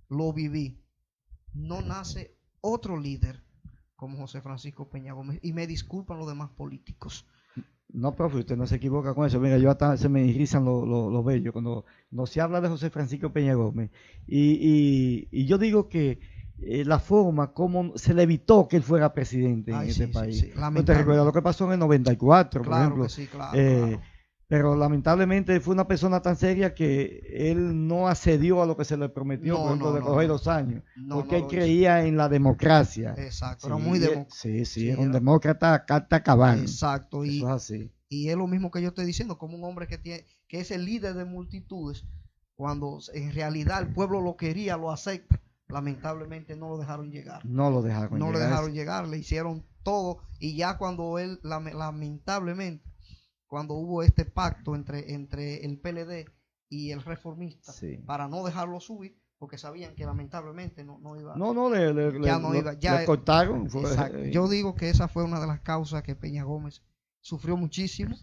lo viví, no nace otro líder como José Francisco Peña Gómez, y me disculpan los demás políticos. No, profe, usted no se equivoca con eso. Mira, yo hasta se me erizan los vellos cuando no se habla de José Francisco Peña Gómez. Y yo digo que la forma como se le evitó que él fuera presidente en este país. Sí, ¿No te recuerdas lo que pasó en el 94, por ejemplo? Que sí, claro. Pero lamentablemente fue una persona tan seria que él no accedió a lo que se le prometió, por ejemplo, de coger 2 años, porque él creía en la democracia. Exacto, Sí, era muy demócrata. Sí, era un demócrata carta cabal. Exacto, eso es así. Y es lo mismo que yo estoy diciendo, como un hombre que es el líder de multitudes, cuando en realidad el pueblo lo quería, lo acepta, lamentablemente no lo dejaron llegar. No lo dejaron llegar, le hicieron todo, y ya cuando él, lamentablemente, cuando hubo este pacto entre el PLD y el reformista, para no dejarlo subir, porque sabían que lamentablemente no iba. Le cortaron. Yo digo que esa fue una de las causas que Peña Gómez sufrió muchísimo,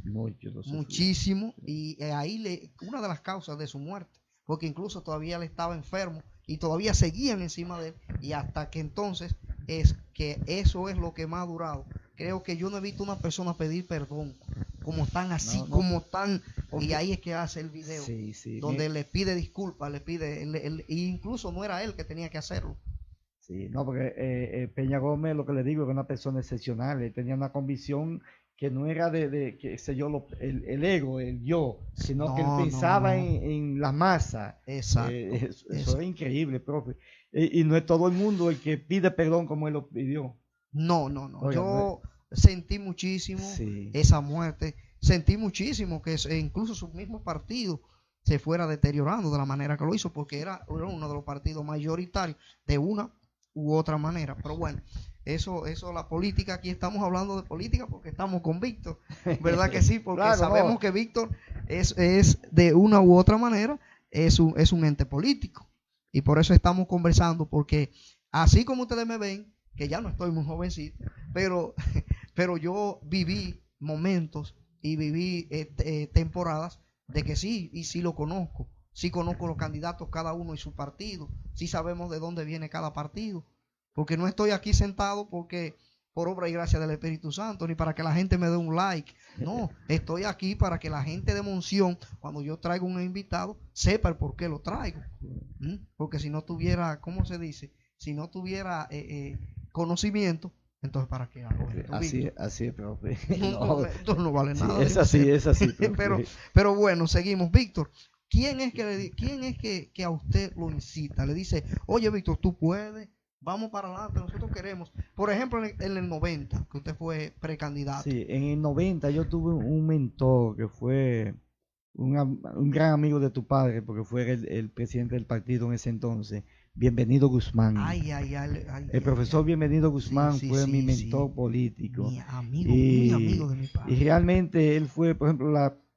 muchísimo, y ahí una de las causas de su muerte, porque incluso todavía él estaba enfermo y todavía seguían encima de él, y hasta que entonces es que eso es lo que más ha durado. Creo que yo no he visto una persona pedir perdón como tan así, como tan, y ahí es que hace el video, donde le pide disculpas, e incluso no era él que tenía que hacerlo. Sí, no, porque Peña Gómez, lo que le digo, era una persona excepcional, él tenía una convicción que no era de qué sé yo, el ego, el yo, sino que él pensaba en la masa. Exacto. Eso es increíble, profe. Y no es todo el mundo el que pide perdón como él lo pidió. No. Oiga, yo sentí muchísimo esa muerte, sentí muchísimo que incluso su mismo partido se fuera deteriorando de la manera que lo hizo, porque era uno de los partidos mayoritarios de una u otra manera. Pero bueno, eso la política, aquí estamos hablando de política porque estamos con Víctor, ¿verdad que sí? Porque claro, sabemos que Víctor es de una u otra manera, es un ente político, y por eso estamos conversando, porque así como ustedes me ven, que ya no estoy muy jovencito, pero yo viví momentos y viví temporadas de que sí, y sí lo conozco. Sí conozco los candidatos, cada uno y su partido. Sí sabemos de dónde viene cada partido. Porque no estoy aquí sentado por obra y gracia del Espíritu Santo, ni para que la gente me dé un like. No, estoy aquí para que la gente de Monción, cuando yo traigo un invitado, sepa el por qué lo traigo. Porque si no tuviera, ¿cómo se dice? Si no tuviera conocimiento, entonces ¿para qué hago esto? Así es, profe. Esto no vale nada. Es así. pero bueno, seguimos. Víctor, ¿quién es que a usted lo incita? Le dice, oye, Víctor, tú puedes, vamos para adelante, nosotros queremos. Por ejemplo, en el 90, que usted fue precandidato. Sí, en el 90 yo tuve un mentor que fue un gran amigo de tu padre, porque fue el presidente del partido en ese entonces, Bienvenido Guzmán. El profesor Bienvenido Guzmán fue mi mentor político. Muy amigo de mi padre. Y realmente él fue, por ejemplo,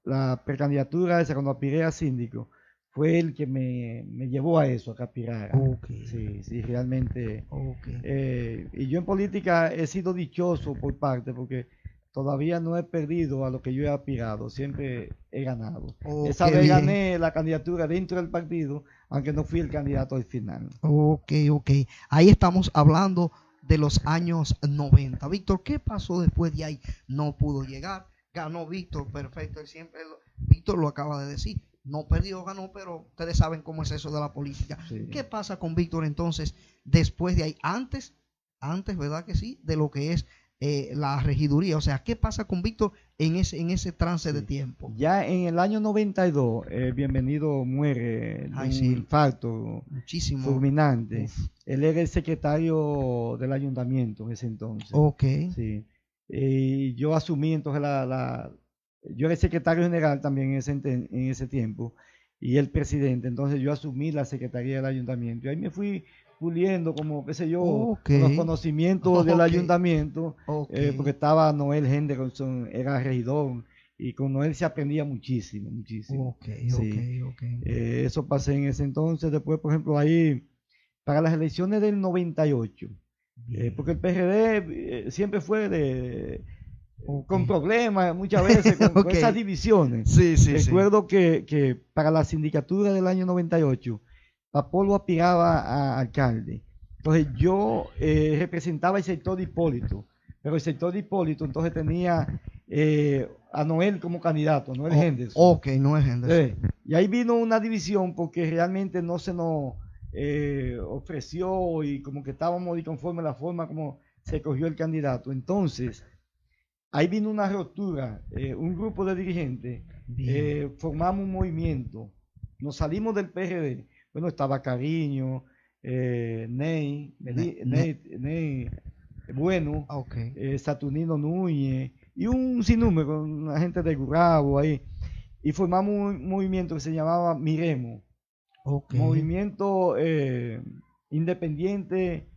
la precandidatura esa, cuando aspiré a síndico, fue el que me llevó a eso, a que aspirara. Sí, realmente. Y yo en política he sido dichoso por parte, porque todavía no he perdido a lo que yo he aspirado, siempre he ganado. Esa vez gané la candidatura dentro del partido, aunque no fui el candidato al final. Ahí estamos hablando de los años 90. Víctor, ¿qué pasó después de ahí? No pudo llegar, ganó Víctor, perfecto, Víctor lo acaba de decir. No perdió, ganó, pero ustedes saben cómo es eso de la política. ¿Qué pasa con Víctor entonces después de ahí? Antes, ¿verdad que sí? De lo que es la regiduría. O sea, ¿qué pasa con Víctor en ese trance de tiempo? Ya en el año 92, Bienvenido muere de un infarto fulminante. Él era el secretario del ayuntamiento en ese entonces. Sí. Y yo asumí entonces yo era el secretario general también en ese tiempo, y el presidente. Entonces yo asumí la secretaría del ayuntamiento. Y ahí me fui puliendo, como qué sé yo, los conocimientos del ayuntamiento, porque estaba Noel Henderson, era regidor, y con Noel se aprendía muchísimo, muchísimo. Ok, Sí. ok. Eso pasé en ese entonces. Después, por ejemplo, ahí, para las elecciones del 98, Bien. porque el PRD siempre fue Ok. con problemas muchas veces, con Ok. esas divisiones. Sí, sí, sí. Recuerdo que para la sindicatura del año 98, Papolo aspiraba a alcalde. Entonces yo representaba el sector de Hipólito, pero el sector de Hipólito entonces tenía a Noel como candidato, Noel Henderson. Ok, no es Henderson. Y ahí vino una división porque realmente no se nos ofreció y como que estábamos disconformes la forma como se cogió el candidato. Entonces, ahí vino una ruptura, un grupo de dirigentes, formamos un movimiento, nos salimos del PRD. Bueno, estaba Cariño, Ney, Bueno, Okay. Saturnino Núñez y un sinnúmero, una gente de Gurabo ahí. Y formamos un movimiento que se llamaba Miremos, Okay. movimiento independiente,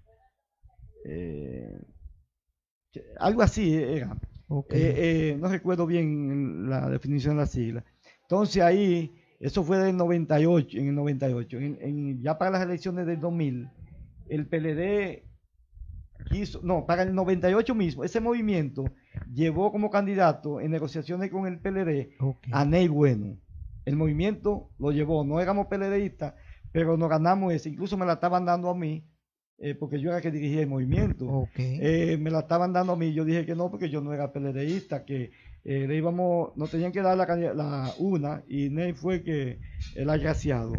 algo así era. Okay. No recuerdo bien la definición de la sigla. Entonces ahí, eso fue del 98, en el 98. Ya para las elecciones del 2000, el PLD quiso, no, para el 98 mismo, ese movimiento llevó como candidato en negociaciones con el PLD a Ney Bueno. El movimiento lo llevó, no éramos PLDistas, pero nos ganamos ese. Incluso me la estaban dando a mí, porque yo era que dirigía el movimiento. Me la estaban dando a mí, yo dije que no, porque yo no era PLDista, que le íbamos, nos tenían que dar la una, y Ney fue que el agraciado.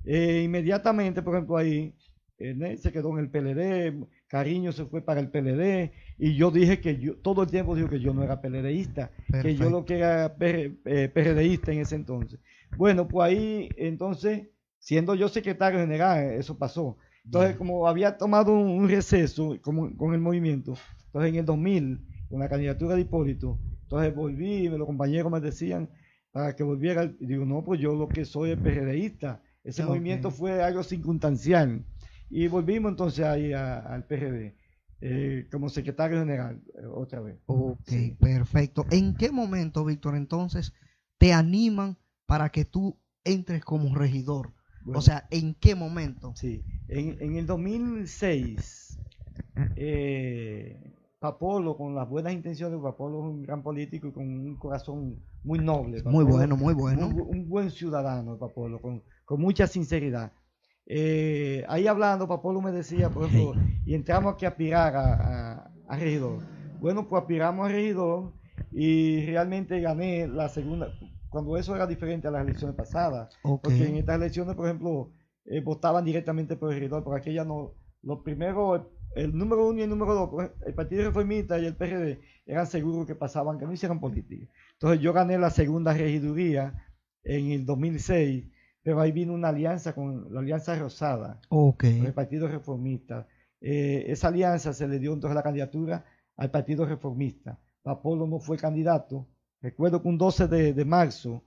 Inmediatamente, por ejemplo, ahí, Ney se quedó en el PLD, Cariño se fue para el PLD, y yo dije que yo, todo el tiempo digo que yo no era PLDista, que yo lo que era PRDista en ese entonces. Bueno, pues ahí, entonces, siendo yo secretario general, eso pasó. Entonces, como había tomado un receso con el movimiento, entonces en el 2000, con la candidatura de Hipólito, entonces volví, los compañeros me decían para que volviera, y digo, no, pues yo lo que soy es PRDista. Ese movimiento fue algo circunstancial. Y volvimos entonces ahí al PRD, como secretario general, otra vez. Ok, sí. Perfecto. ¿En qué momento, Víctor, entonces te animan para que tú entres como regidor? Bueno, o sea, ¿en qué momento? Sí, en el 2006, Papolo, con las buenas intenciones, Papolo es un gran político y con un corazón muy noble. Papolo, muy bueno, muy bueno. Un buen ciudadano, Papolo, con mucha sinceridad. Ahí hablando, Papolo me decía, por ejemplo, y entramos aquí a aspirar a regidor. Bueno, pues aspiramos a regidor y realmente gané la segunda, cuando eso era diferente a las elecciones pasadas. Porque en estas elecciones, por ejemplo, votaban directamente por el regidor, porque aquella no, los primeros, el número 1 y el número 2, el Partido Reformista y el PRD, eran seguros que pasaban, que no hicieran política. Entonces yo gané la segunda regiduría en el 2006, pero ahí vino una alianza con la Alianza Rosada, con el Partido Reformista. Esa alianza se le dio entonces la candidatura al Partido Reformista. Papolo no fue candidato. Recuerdo que un 12 de marzo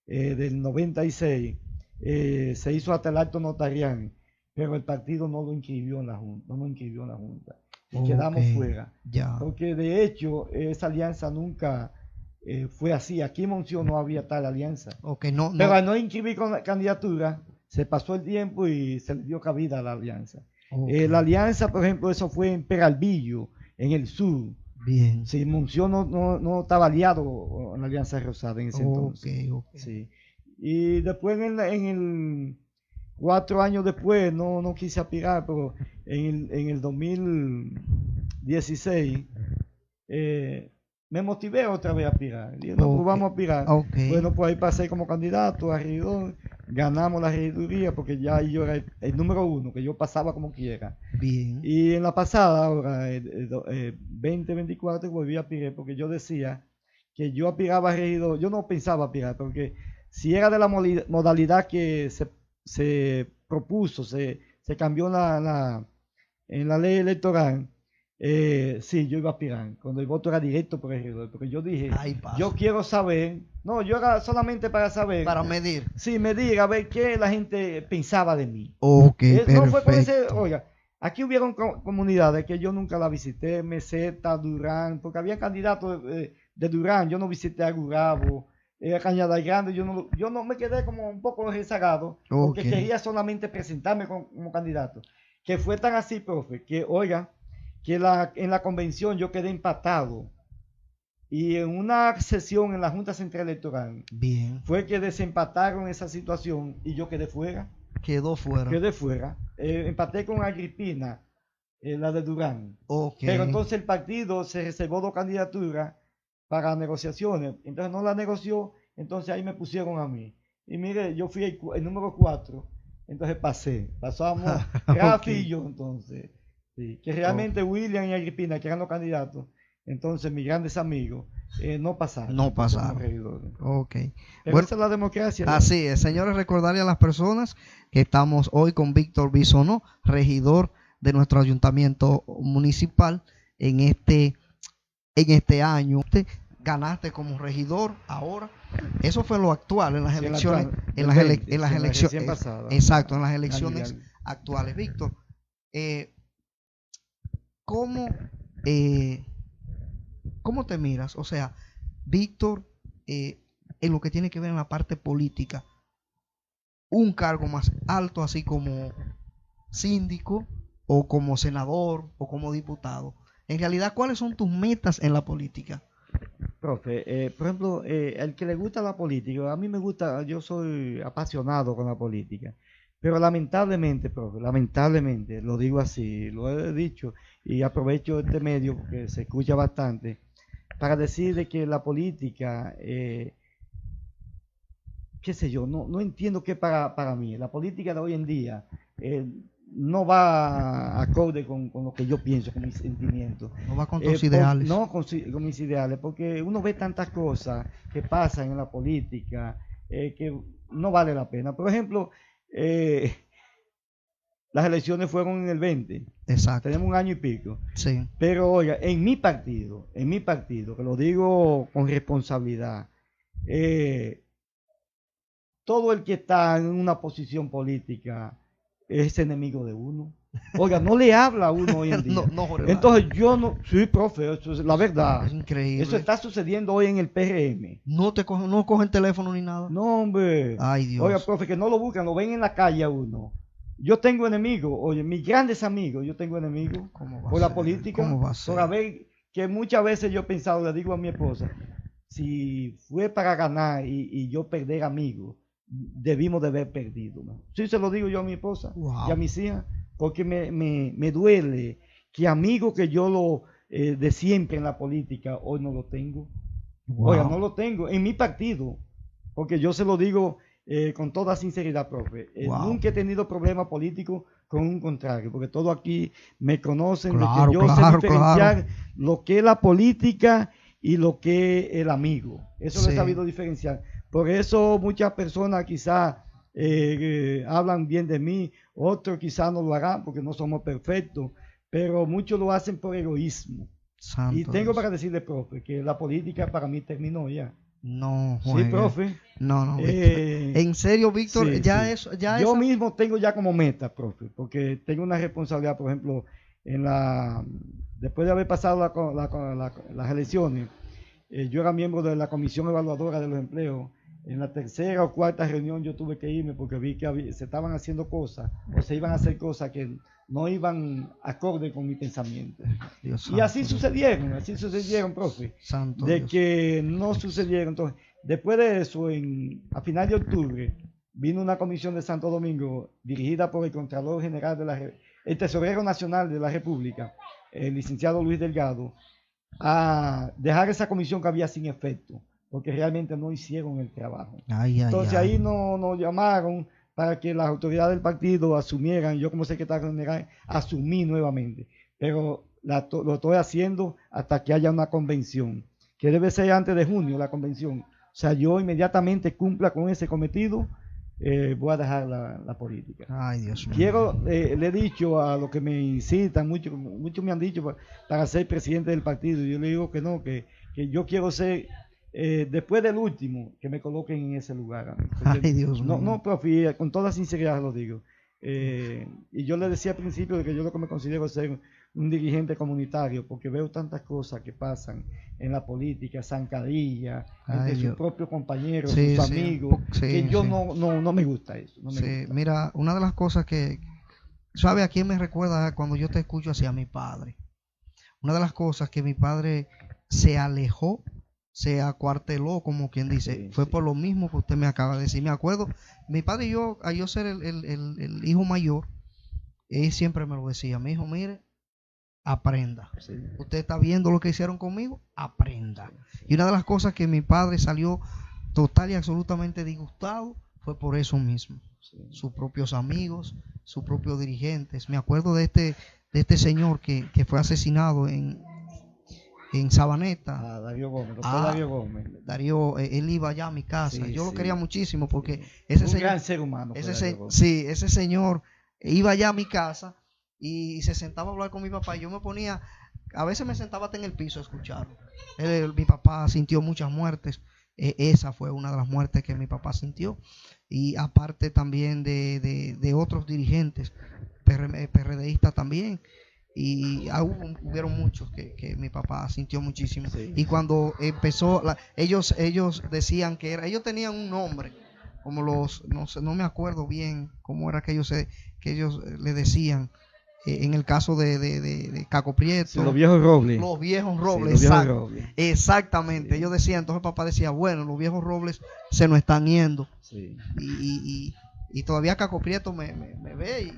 del 96 se hizo hasta el acto notarial, pero el partido no lo inscribió en la Junta, no nos inscribió en la Junta. Y quedamos fuera. Porque de hecho esa alianza nunca fue así. Aquí en Monción no había tal alianza. Pero al no inscribir con la candidatura, se pasó el tiempo y se le dio cabida a la alianza. La alianza, por ejemplo, eso fue en Peralvillo, en el sur. Bien. Sí, Monción no estaba aliado en la Alianza Rosada en ese entonces. Sí. Y después en el 4 años después, no quise aspirar, pero en el 2016 me motivé otra vez a aspirar. Dije, no, pues vamos a aspirar. Bueno, pues ahí pasé como candidato a regidor, ganamos la regiduría porque ya yo era el número 1, que yo pasaba como quiera. Bien. Y en la pasada, ahora, 2024, volví a aspirar porque yo decía que yo aspiraba a regidor. Yo no pensaba aspirar, porque si era de la modalidad que se propuso, se cambió en la ley electoral, sí, yo iba a aspirar, cuando el voto era directo por el regidor, porque yo dije, yo quiero saber, no, yo era solamente para saber. Para medir. Sí, medir, a ver qué la gente pensaba de mí. No fue por ese, oiga, aquí hubieron comunidades que yo nunca la visité, Meseta, Durán, porque había candidatos de de Durán, yo no visité a Gurabo, Cañada Grande, yo no me quedé como un poco rezagado, porque quería solamente presentarme como candidato. Que fue tan así, profe, que oiga, que en la convención yo quedé empatado. Y en una sesión en la Junta Central Electoral, bien, fue que desempataron esa situación y yo quedé fuera. Quedó fuera. Quedé fuera. Empaté con Agripina, la de Durán. Okay. Pero entonces el partido se reservó 2 candidaturas para negociaciones. Entonces no la negoció, entonces ahí me pusieron a mí. Y mire, yo fui el número 4, entonces pasamos Rafi y yo entonces. Sí, que realmente William y Agripina, que eran los candidatos, entonces mis grandes amigos, no pasaron. No pasaron. Ok. Pero bueno, esa es la democracia. Así es, señores, recordarle a las personas que estamos hoy con Víctor Bisonó, regidor de nuestro ayuntamiento municipal en este año. Usted ganaste como regidor ahora. Eso fue lo actual en las elecciones. En las elecciones. Exacto, en las elecciones actuales. Víctor, ¿cómo te miras? O sea, Víctor, en lo que tiene que ver en la parte política, un cargo más alto, así como síndico, o como senador, o como diputado. En realidad, ¿cuáles son tus metas en la política? Profe, por ejemplo, al que le gusta la política, a mí me gusta, yo soy apasionado con la política, pero lamentablemente, profe, lamentablemente, lo digo así, lo he dicho y aprovecho este medio porque se escucha bastante, para decir de que la política, qué sé yo, no entiendo qué para mí. La política de hoy en día no va acorde con lo que yo pienso, con mis sentimientos. No va con tus ideales. No con mis ideales, porque uno ve tantas cosas que pasan en la política que no vale la pena. Por ejemplo, las elecciones fueron en el 20. Exacto. Tenemos un año y pico. Sí. Pero oiga, en mi partido, que lo digo con responsabilidad, todo el que está en una posición política es enemigo de uno. Oiga, no le habla a uno hoy en día. Entonces yo no, sí, profe, eso es la verdad. Es increíble. Eso está sucediendo hoy en el PRM. No cogen teléfono ni nada. No, hombre. Ay, Dios. Oiga, profe, que no lo buscan, lo ven en la calle a uno. Yo tengo enemigos, oye, mis grandes amigos, yo tengo enemigos por la política. ¿Cómo va a ser? Por haber, que muchas veces yo he pensado, le digo a mi esposa, si fue para ganar y yo perder amigos, debimos de haber perdido, ¿no? Sí, se lo digo yo a mi esposa y a mis hijas, porque me duele que amigos que yo de siempre en la política, hoy no lo tengo. Oiga, no lo tengo en mi partido, porque yo se lo digo con toda sinceridad, profe. Nunca he tenido problemas políticos con un contrario, porque todos aquí me conocen de que yo sé diferenciar lo que es la política y lo que es el amigo. Eso lo he sabido diferenciar. Por eso muchas personas quizás hablan bien de mí, otros quizás no lo hagan porque no somos perfectos, pero muchos lo hacen por egoísmo. Santo y tengo Dios. Para decirle, profe, que la política para mí terminó ya. No, juegue. Sí, profe. No, en serio, Víctor, sí, yo mismo tengo ya como meta, profe, porque tengo una responsabilidad, por ejemplo, después de haber pasado las elecciones, yo era miembro de la Comisión Evaluadora de los Empleos. En la tercera o cuarta reunión yo tuve que irme porque vi que se estaban haciendo cosas o se iban a hacer cosas que no iban acorde con mi pensamiento. Dios y así sucedieron, profe. Santo de Dios. Que no sucedieron. Entonces, después de eso, a final de octubre, vino una comisión de Santo Domingo dirigida por el Contralor General el Tesorero Nacional de la República, el licenciado Luis Delgado, a dejar esa comisión que había sin efecto, porque realmente no hicieron el trabajo. Entonces ahí nos llamaron para que las autoridades del partido asumieran, yo como secretario general asumí nuevamente, pero lo estoy haciendo hasta que haya una convención, que debe ser antes de junio la convención. O sea, yo inmediatamente cumpla con ese cometido, voy a dejar la política. Ay, Dios mío. Le he dicho a los que me incitan, muchos me han dicho para ser presidente del partido, yo le digo que no, que yo quiero ser... después del último, que me coloquen en ese lugar. Ay, Dios mío. No, profe, con toda sinceridad lo digo. Y yo le decía al principio de que yo lo que me considero ser un dirigente comunitario, porque veo tantas cosas que pasan en la política, zancadilla, entre sus propios compañeros, sí, sus sí, amigos, sí, que yo sí. no me gusta eso. No me Sí, gusta. mira, una de las cosas que, ¿sabe a quién me recuerda cuando yo te escucho hacia mi padre? Una de las cosas que mi padre se alejó, se acuarteló, como quien dice, Sí, fue sí. por lo mismo que usted me acaba de decir. Me acuerdo, mi padre y yo, a yo ser el hijo mayor, él siempre me lo decía, mi hijo, mire, aprenda. Sí. Usted está viendo lo que hicieron conmigo, aprenda. Y una de las cosas que mi padre salió total y absolutamente disgustado fue por eso mismo. Sí. Sus propios amigos, sus propios dirigentes. Me acuerdo de este señor que fue asesinado en Sabaneta. Darío Gómez, doctor Darío Gómez. Darío, él iba allá a mi casa. Sí, Yo lo sí. quería muchísimo porque Sí. ese Un señor, gran ser humano. sí, ese señor iba allá a mi casa y se sentaba a hablar con mi papá. Y yo me ponía, a veces me sentaba hasta en el piso a escucharlo. Mi papá sintió muchas muertes. Esa fue una de las muertes que mi papá sintió. Y aparte también de otros dirigentes, PRDistas también. Y hubieron muchos que mi papá sintió muchísimo. Sí. Y cuando empezó, ellos decían que ellos tenían un nombre, como no me acuerdo bien cómo era que ellos le decían, en el caso de Caco Prieto. Sí, los viejos robles. Los viejos robles, sí, los viejos robles. Exactamente. Sí. Ellos decían, entonces papá decía, bueno, los viejos robles se nos están yendo. Sí. Y todavía Caco Prieto me ve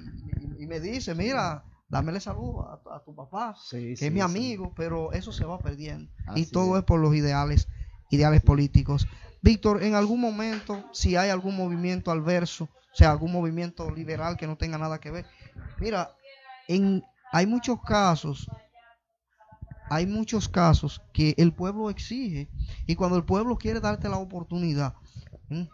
y me dice, mira, dámele saludo a tu papá, que es mi amigo, pero eso se va perdiendo. Y todo es por los ideales políticos. Víctor, en algún momento, si hay algún movimiento adverso, o sea, algún movimiento liberal que no tenga nada que ver, mira, hay muchos casos que el pueblo exige, y cuando el pueblo quiere darte la oportunidad,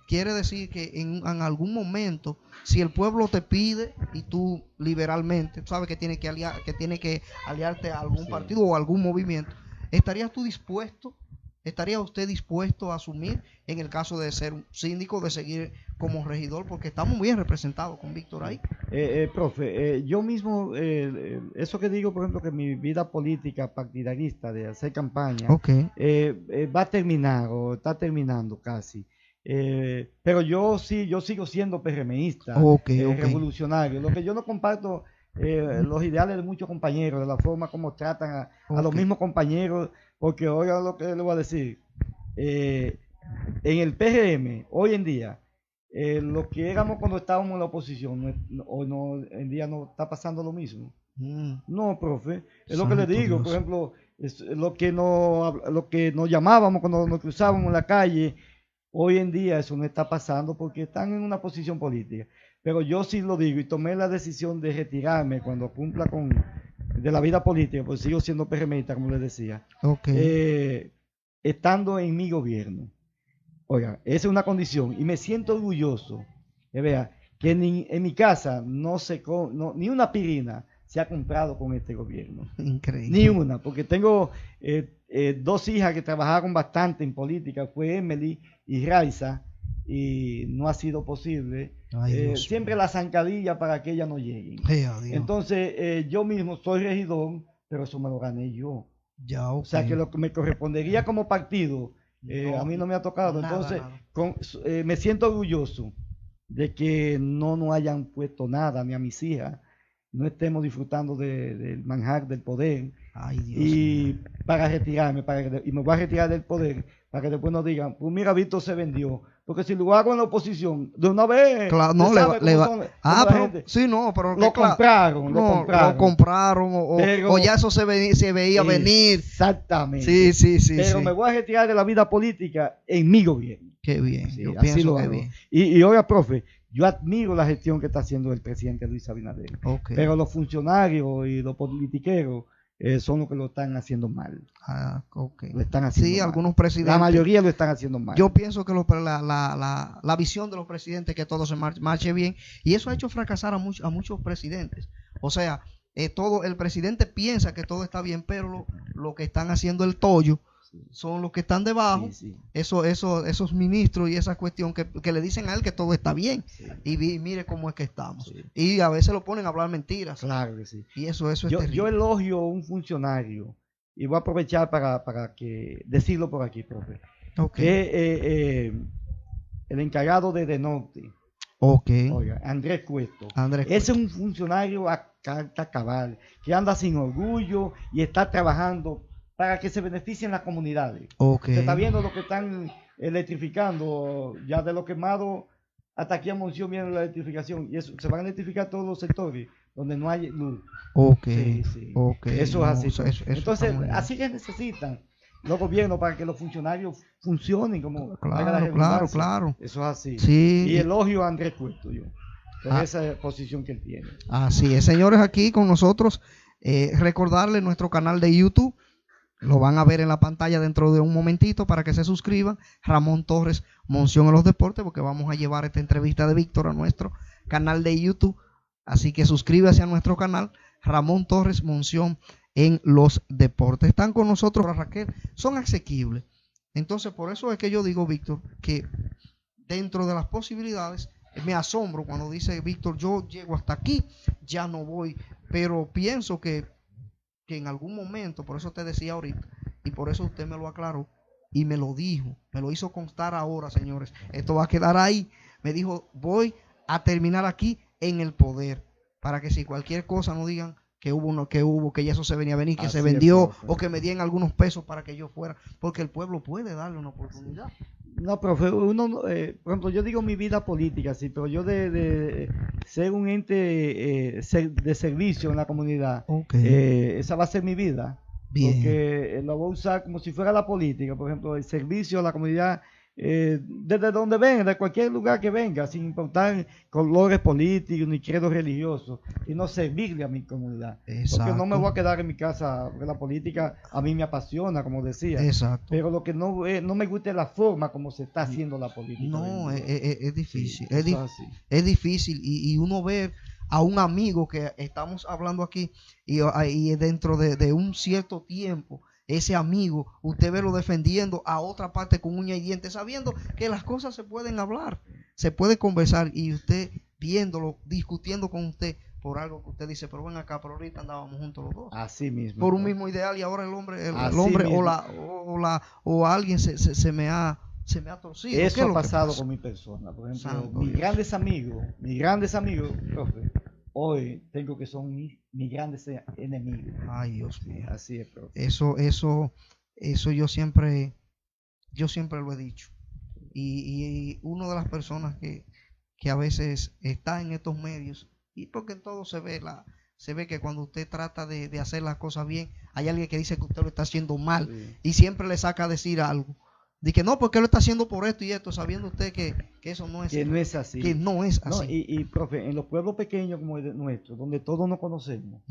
quiere decir que en algún momento, si el pueblo te pide y tú liberalmente, tú sabes que tiene que aliarte a algún partido o a algún movimiento, ¿estaría usted dispuesto a asumir en el caso de ser un síndico, de seguir como regidor? Porque estamos muy bien representados con Víctor ahí. Profe, yo mismo, eso que digo, por ejemplo, que mi vida política partidarista de hacer campaña, va a terminar o está terminando casi. Pero yo sigo siendo PRMista, revolucionario. Lo que yo no comparto, los ideales de muchos compañeros, de la forma como tratan a los mismos compañeros, porque oiga lo que le voy a decir, en el PRM, hoy en día, lo que éramos cuando estábamos en la oposición, hoy en día no está pasando lo mismo. No, profe, es lo que le digo. Dios. Por ejemplo, lo que nos llamábamos cuando nos cruzábamos en la calle, hoy en día eso no está pasando porque están en una posición política. Pero yo sí lo digo y tomé la decisión de retirarme cuando cumpla de la vida política, pues sigo siendo PRMista, como les decía, estando en mi gobierno. Oiga, esa es una condición y me siento orgulloso que en mi casa ni una pirina se ha comprado con este gobierno. Increíble. Ni una, porque tengo 2 hijas que trabajaron bastante en política, fue Emily y Raiza, y no ha sido posible. Siempre la zancadilla para que ellas no lleguen. Entonces, yo mismo soy regidor, pero eso me lo gané yo. O sea, que lo que me correspondería como partido, a mí no me ha tocado. Entonces, me siento orgulloso de que no nos hayan puesto nada, ni a mis hijas, no estemos disfrutando del manjar del poder. Ay, Dios y mío. Para retirarme, y me voy a retirar del poder, para que después nos digan, pues mira, Víctor se vendió. Porque si lo hago en la oposición, de una vez, claro, no le va. Pero sí, no, pero lo compraron. Lo compraron o ya eso se veía venir. Exactamente. Sí. Pero me voy a retirar de la vida política en mi gobierno. Qué bien, sí, yo pienso que bien. Y oiga, profe, yo admiro la gestión que está haciendo el presidente Luis Abinader. Pero los funcionarios y los politiqueros son los que lo están haciendo mal. Lo están haciendo mal. Algunos presidentes. La mayoría lo están haciendo mal. Yo pienso que la visión de los presidentes es que todo se marche bien, y eso ha hecho fracasar a muchos presidentes. O sea, el presidente piensa que todo está bien, pero lo que están haciendo el tollo son los que están debajo, esos ministros y esa cuestión que le dicen a él que todo está bien, y mire cómo es que estamos, y a veces lo ponen a hablar mentiras. Claro que sí. Y eso es terrible. Yo elogio a un funcionario, y voy a aprovechar para decirlo por aquí, profe, que el encargado de Norte, oiga, Andrés Cuesto. Ese es un funcionario a carta cabal, que anda sin orgullo y está trabajando para que se beneficien las comunidades. Se está viendo lo que están electrificando, ya de lo quemado hasta aquí a Monción viene la electrificación, y eso, se van a electrificar todos los sectores donde no hay luz. Eso es así. Entonces, así que necesitan los gobiernos para que los funcionarios funcionen como claro. Eso es así. Sí. Y elogio a Andrés Cuesto yo por esa posición que él tiene. Así es, señores, aquí con nosotros, recordarles nuestro canal de YouTube. Lo van a ver en la pantalla dentro de un momentito para que se suscriban. Ramón Torres, Monción en los Deportes, porque vamos a llevar esta entrevista de Víctor a nuestro canal de YouTube. Así que suscríbase a nuestro canal, Ramón Torres, Monción en los Deportes. Están con nosotros, Raquel, son asequibles. Entonces, por eso es que yo digo, Víctor, que dentro de las posibilidades, me asombro cuando dice Víctor, yo llego hasta aquí, ya no voy, pero pienso que en algún momento, por eso te decía ahorita, y por eso usted me lo aclaró, y me lo dijo, me lo hizo constar ahora, señores, esto va a quedar ahí, me dijo, voy a terminar aquí en el poder, para que si cualquier cosa no digan que ya eso se venía a venir, que así se vendió, o que me dieran algunos pesos para que yo fuera, porque el pueblo puede darle una oportunidad. No, profe, uno, por ejemplo, yo digo mi vida política, sí, pero yo de ser un ente de servicio en la comunidad, esa va a ser mi vida. Bien. Porque lo voy a usar como si fuera la política, por ejemplo, el servicio a la comunidad, desde donde venga, de cualquier lugar que venga, sin importar colores políticos ni credos religiosos, sino servirle a mi comunidad. Exacto. Porque no me voy a quedar en mi casa, porque la política a mí me apasiona, como decía. Exacto. Pero lo que no me gusta es la forma como se está haciendo la política. No, es difícil. Sí, es difícil y uno ve a un amigo que estamos hablando aquí y dentro de un cierto tiempo, ese amigo, usted verlo defendiendo a otra parte con uña y dientes, sabiendo que las cosas se pueden hablar, se puede conversar, y usted viéndolo, discutiendo con usted por algo que usted dice, pero ven acá, pero ahorita andábamos juntos los dos. Así mismo. Por un mismo ideal, y ahora el hombre o alguien se me ha torcido. Eso ha pasado con mi persona. Por ejemplo, mis grandes amigos, profe, hoy tengo que son mis grandes enemigos. Ay, Dios mío. Así es, profe. Eso yo siempre lo he dicho. Y una de las personas que a veces está en estos medios, y porque en todo se ve que cuando usted trata de hacer las cosas bien, hay alguien que dice que usted lo está haciendo mal, y siempre le saca a decir algo. Dice no, porque lo está haciendo por esto y esto, sabiendo usted que eso no es que no es así. Que no es así. No, y profe, en los pueblos pequeños como el nuestro, donde todos nos conocemos,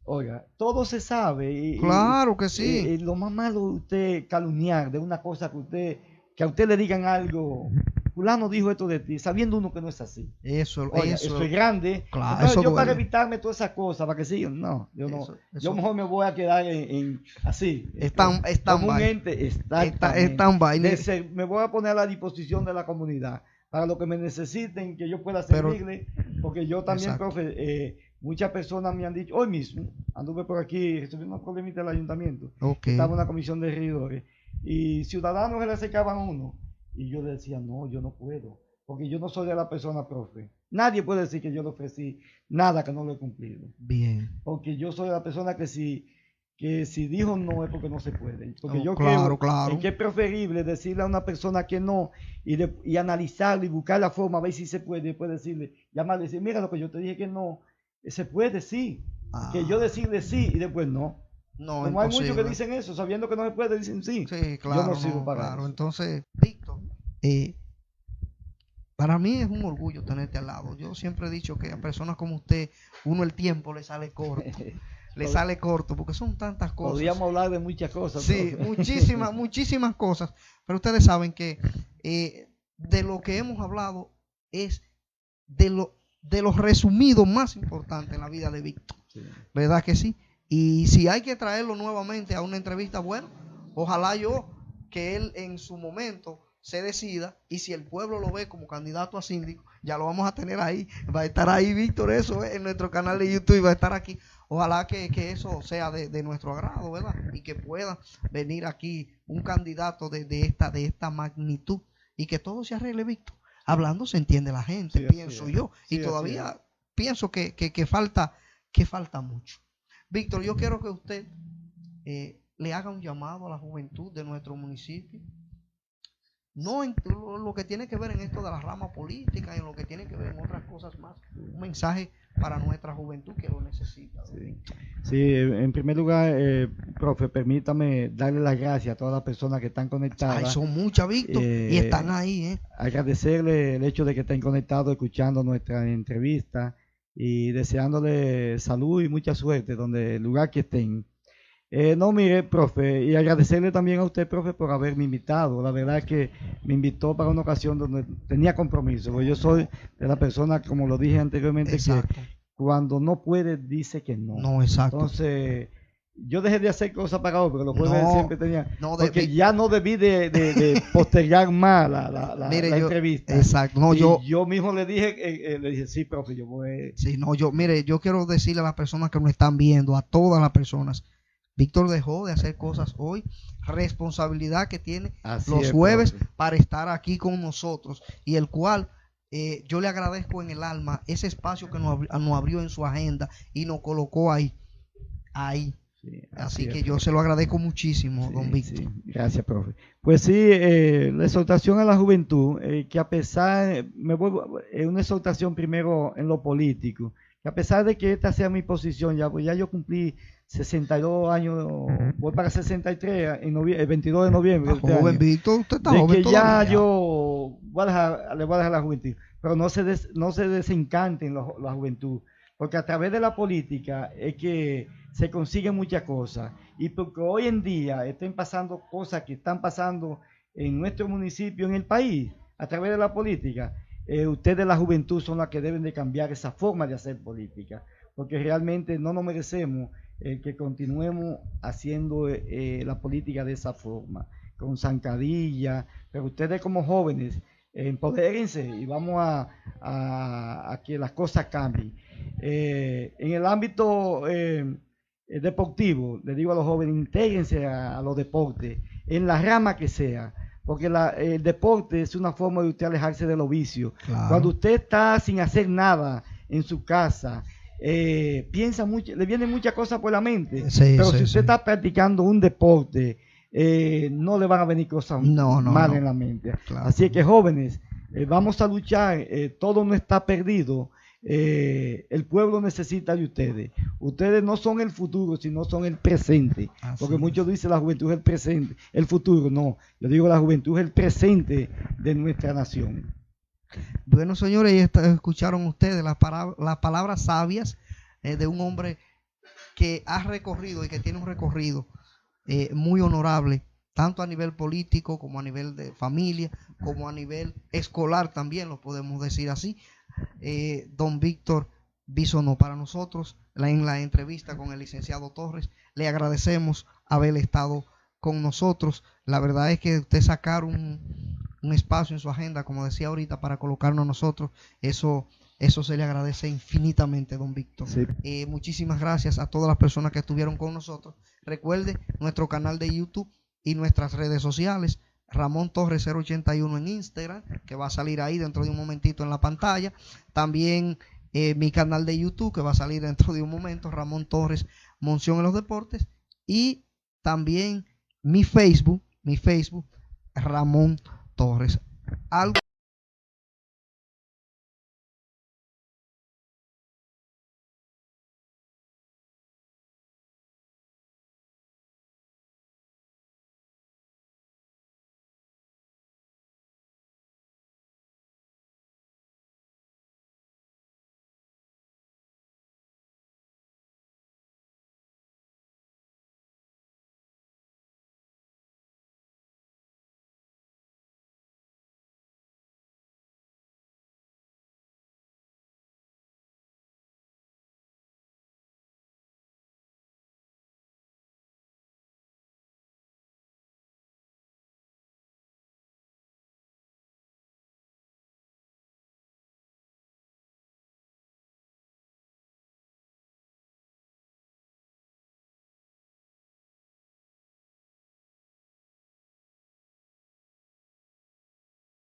oiga, todo se sabe. Claro que sí. Y lo más malo es usted calumniar de una cosa que a usted le digan algo. Fulano dijo esto de ti, sabiendo uno que no es así. Eso es grande. Claro, entonces, yo para evitarme todas esas cosas, para que sigan, no, yo mejor me voy a quedar así. Comúnmente, me voy a poner a la disposición de la comunidad para lo que me necesiten, que yo pueda servirle, porque yo también, profe, muchas personas me han dicho, hoy mismo, anduve por aquí, resolví unos problemitas del ayuntamiento, estaba en una comisión de regidores, y ciudadanos que le acercaban a uno, y yo decía, no, yo no puedo, porque yo no soy de la persona, profe. Nadie puede decir que yo le ofrecí nada que no lo he cumplido. Bien. Porque yo soy la persona que si dijo no es porque no se puede. Porque yo creo que es preferible decirle a una persona que no y analizarlo y buscar la forma, a ver si se puede, y después decirle, llamarle y decir, mira lo que yo te dije que no, se puede, sí. Que yo decirle sí y después no. No, como hay muchos que dicen eso, sabiendo que no se puede, dicen sí. Sí, claro. Yo no sirvo para eso. Entonces, Víctor, para mí es un orgullo tenerte al lado. Yo siempre he dicho que a personas como usted, el tiempo le sale corto. Le sale corto, porque son tantas cosas. Podríamos hablar de muchas cosas. Sí, muchísimas cosas. Pero ustedes saben que de lo que hemos hablado es de lo resumido más importante en la vida de Víctor. Sí. ¿Verdad que sí? Y si hay que traerlo nuevamente a una entrevista, bueno, Ojalá que él en su momento se decida, y si el pueblo lo ve como candidato a síndico, ya lo vamos a tener ahí, va a estar ahí, Víctor, eso en nuestro canal de YouTube, va a estar aquí. Ojalá que eso sea de nuestro agrado, ¿verdad? Y que pueda venir aquí un candidato de esta magnitud y que todo se arregle, Víctor. Hablando se entiende la gente, Sí, pienso yo, sí, y todavía pienso que falta mucho. Víctor, yo quiero que usted le haga un llamado a la juventud de nuestro municipio. No en lo que tiene que ver en esto de la rama política, en lo que tiene que ver en otras cosas más. Un mensaje para nuestra juventud que lo necesita. Sí, en primer lugar, profe, permítame darle las gracias a todas las personas que están conectadas. Ay, son muchas, Víctor, y están ahí. Agradecerle el hecho de que estén conectados, escuchando nuestra entrevista y deseándole salud y mucha suerte donde el lugar que estén. No, mire, profe, y agradecerle también a usted, profe, por haberme invitado. La verdad es que me invitó para una ocasión donde tenía compromiso, porque yo soy de la persona, como lo dije anteriormente, exacto, que cuando no puede, dice que no. No, exacto. Entonces, yo dejé de hacer cosas para otro, porque los jueves siempre tenía, porque ya no debí de postergar más la entrevista. Exacto. No, yo mismo le dije, sí, profe, yo voy. Sí, no, yo quiero decirle a las personas que nos están viendo, a todas las personas, Víctor dejó de hacer cosas hoy, responsabilidad que tiene los jueves para estar aquí con nosotros, y el cual yo le agradezco en el alma ese espacio que nos abrió en su agenda y nos colocó ahí. Sí, así que yo se lo agradezco muchísimo, don Víctor. Sí. Gracias, profe. Pues sí, la exhortación a la juventud, que a pesar, es una exhortación primero en lo político, que a pesar de que esta sea mi posición, ya yo cumplí 62 años, voy para 63 el 22 de noviembre. Joven, Víctor, usted está joven que todavía. Ya yo le voy a dejar la juventud, pero no se desencanten la juventud, porque a través de la política es que se consiguen muchas cosas, y porque hoy en día estén pasando cosas que están pasando en nuestro municipio, en el país, a través de la política. Ustedes, la juventud, son las que deben de cambiar esa forma de hacer política, porque realmente no nos merecemos que continuemos haciendo la política de esa forma, con zancadilla. Pero ustedes, como jóvenes, empodérense y vamos a que las cosas cambien. En el ámbito deportivo, le digo a los jóvenes, intégrense a los deportes, en la rama que sea, porque el deporte es una forma de usted alejarse de los vicios. Claro. Cuando usted está sin hacer nada en su casa, piensa mucho, le vienen muchas cosas por la mente, pero si usted está practicando un deporte, no le van a venir cosas malas en la mente. Claro. Así que, jóvenes, vamos a luchar, todo no está perdido. El pueblo necesita de ustedes. Ustedes no son el futuro, sino son el presente. Porque muchos dicen la juventud es el presente, el futuro. No, yo digo la juventud es el presente de nuestra nación. Bueno, señores, escucharon ustedes las palabras sabias de un hombre que ha recorrido y que tiene un recorrido muy honorable, tanto a nivel político como a nivel de familia, como a nivel escolar también, lo podemos decir así. Don Víctor Bisonó, para nosotros, en la entrevista con el licenciado Torres, le agradecemos haber estado con nosotros. La verdad es que usted sacar un espacio en su agenda, como decía ahorita, para colocarnos a nosotros, eso se le agradece infinitamente, don Víctor. Sí. Muchísimas gracias a todas las personas que estuvieron con nosotros. Recuerde nuestro canal de YouTube y nuestras redes sociales. Ramón Torres 081 en Instagram, que va a salir ahí dentro de un momentito en la pantalla. También mi canal de YouTube, que va a salir dentro de un momento, Ramón Torres Monción en los Deportes. Y también mi Facebook, Ramón Torres. Algo